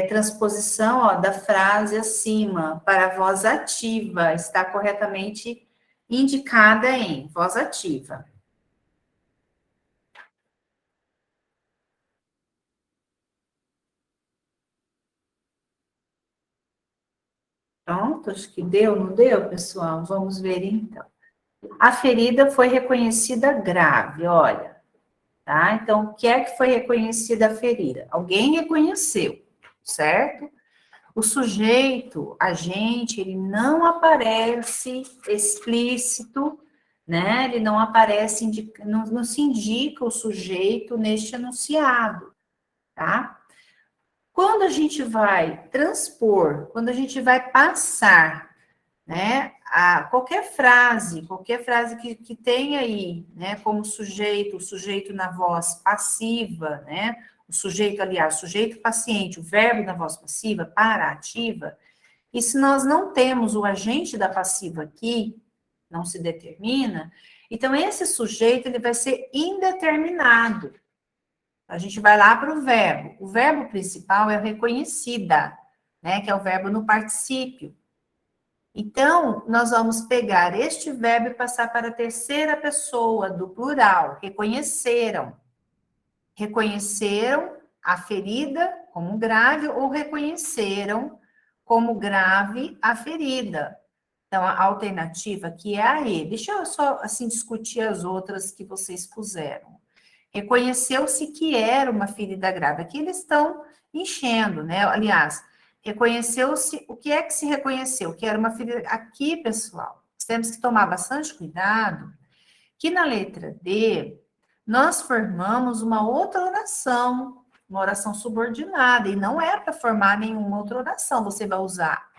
[SPEAKER 1] Transposição, ó, da frase acima para a voz ativa, está corretamente indicada em voz ativa. Pronto, acho que deu, não deu, pessoal? Vamos ver então. A ferida foi reconhecida grave, olha, tá? Então, o que é que foi reconhecida a ferida? Alguém reconheceu, certo? O sujeito, agente, ele não aparece explícito, né? Ele não aparece, não se indica o sujeito neste enunciado, tá? Quando a gente vai transpor, quando a gente vai passar, né, qualquer frase que tenha aí, né, como sujeito, o sujeito na voz passiva, né, o sujeito, aliás, sujeito paciente, o verbo na voz passiva, para ativa, e se nós não temos o agente da passiva aqui, não se determina, então esse sujeito, ele vai ser indeterminado. A gente vai lá para o verbo. O verbo principal é o reconhecida, né, que é o verbo no particípio. Então, nós vamos pegar este verbo e passar para a terceira pessoa do plural. Reconheceram. Reconheceram a ferida como grave ou reconheceram como grave a ferida. Então, a alternativa aqui é a E. Deixa eu só, assim, discutir as outras que vocês puseram. Reconheceu-se que era uma ferida grave. Aqui eles estão enchendo, né? Aliás, reconheceu-se, o que é que se reconheceu? Que era uma ferida. Aqui, pessoal, temos que tomar bastante cuidado, que na letra D, nós formamos uma outra oração, uma oração subordinada, e não é para formar nenhuma outra oração. Você vai usar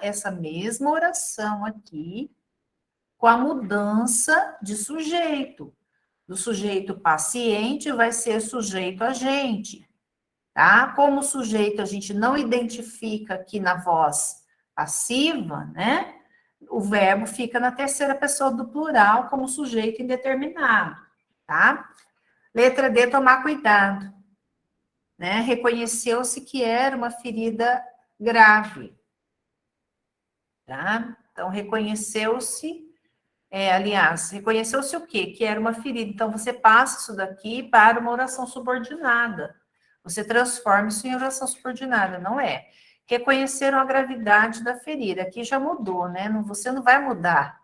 [SPEAKER 1] essa mesma oração aqui, com a mudança de sujeito. Do sujeito paciente vai ser sujeito agente, tá? Como o sujeito a gente não identifica aqui na voz passiva, né? O verbo fica na terceira pessoa do plural como sujeito indeterminado, tá? Letra D, tomar cuidado, né? Reconheceu-se que era uma ferida grave, tá? Então, reconheceu-se. Aliás, reconheceu-se o quê? Que era uma ferida. Então, você passa isso daqui para uma oração subordinada. Você transforma isso em oração subordinada, não é? Reconheceram a gravidade da ferida. Aqui já mudou, né? Você não vai mudar,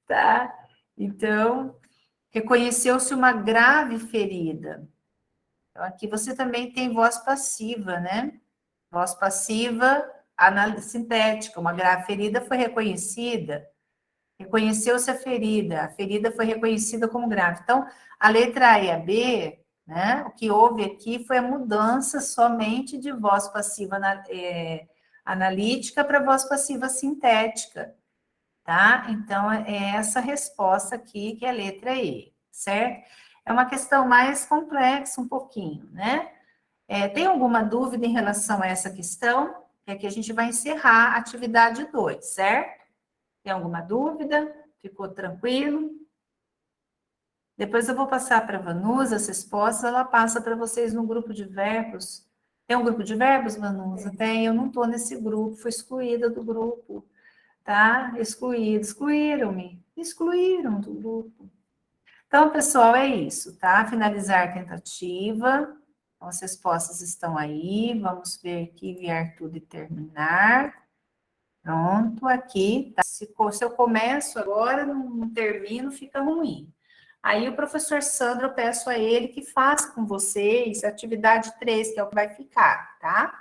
[SPEAKER 1] tá? Então, Reconheceu-se uma grave ferida. Então, aqui você também tem voz passiva, né? Voz passiva sintética. Uma grave ferida foi reconhecida. Reconheceu-se a ferida foi reconhecida como grave. Então, a letra A e a B, né? O que houve aqui foi a mudança somente de voz passiva analítica para voz passiva sintética, tá? Então, é essa resposta aqui que é a letra E, certo? É uma questão mais complexa um pouquinho, né? Tem alguma dúvida em relação a essa questão? É que a gente vai encerrar a atividade 2, certo? Tem alguma dúvida? Ficou tranquilo? Depois eu vou passar para a Vanusa as respostas, ela passa para vocês no grupo de verbos. Tem um grupo de verbos, Vanusa? Tem, eu não estou nesse grupo, fui excluída do grupo, tá? Excluíram-me, excluíram do grupo. Então, pessoal, é isso, tá? Finalizar a tentativa. Então, as respostas estão aí. Vamos ver aqui, vier tudo e terminar. Pronto, aqui. Tá? Se eu começo agora, não termino, fica ruim. Aí, o professor Sandro, eu peço a ele que faça com vocês a atividade 3, que é o que vai ficar, tá?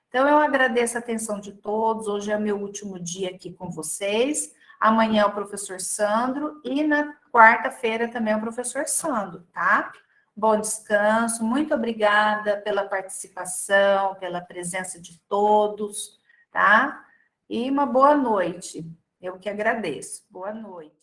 [SPEAKER 1] Então, eu agradeço a atenção de todos. Hoje é meu último dia aqui com vocês. Amanhã é o professor Sandro e na quarta-feira também é o professor Sandro, tá? Bom descanso, muito obrigada pela participação, pela presença de todos, tá? E uma boa noite. Eu que agradeço. Boa noite.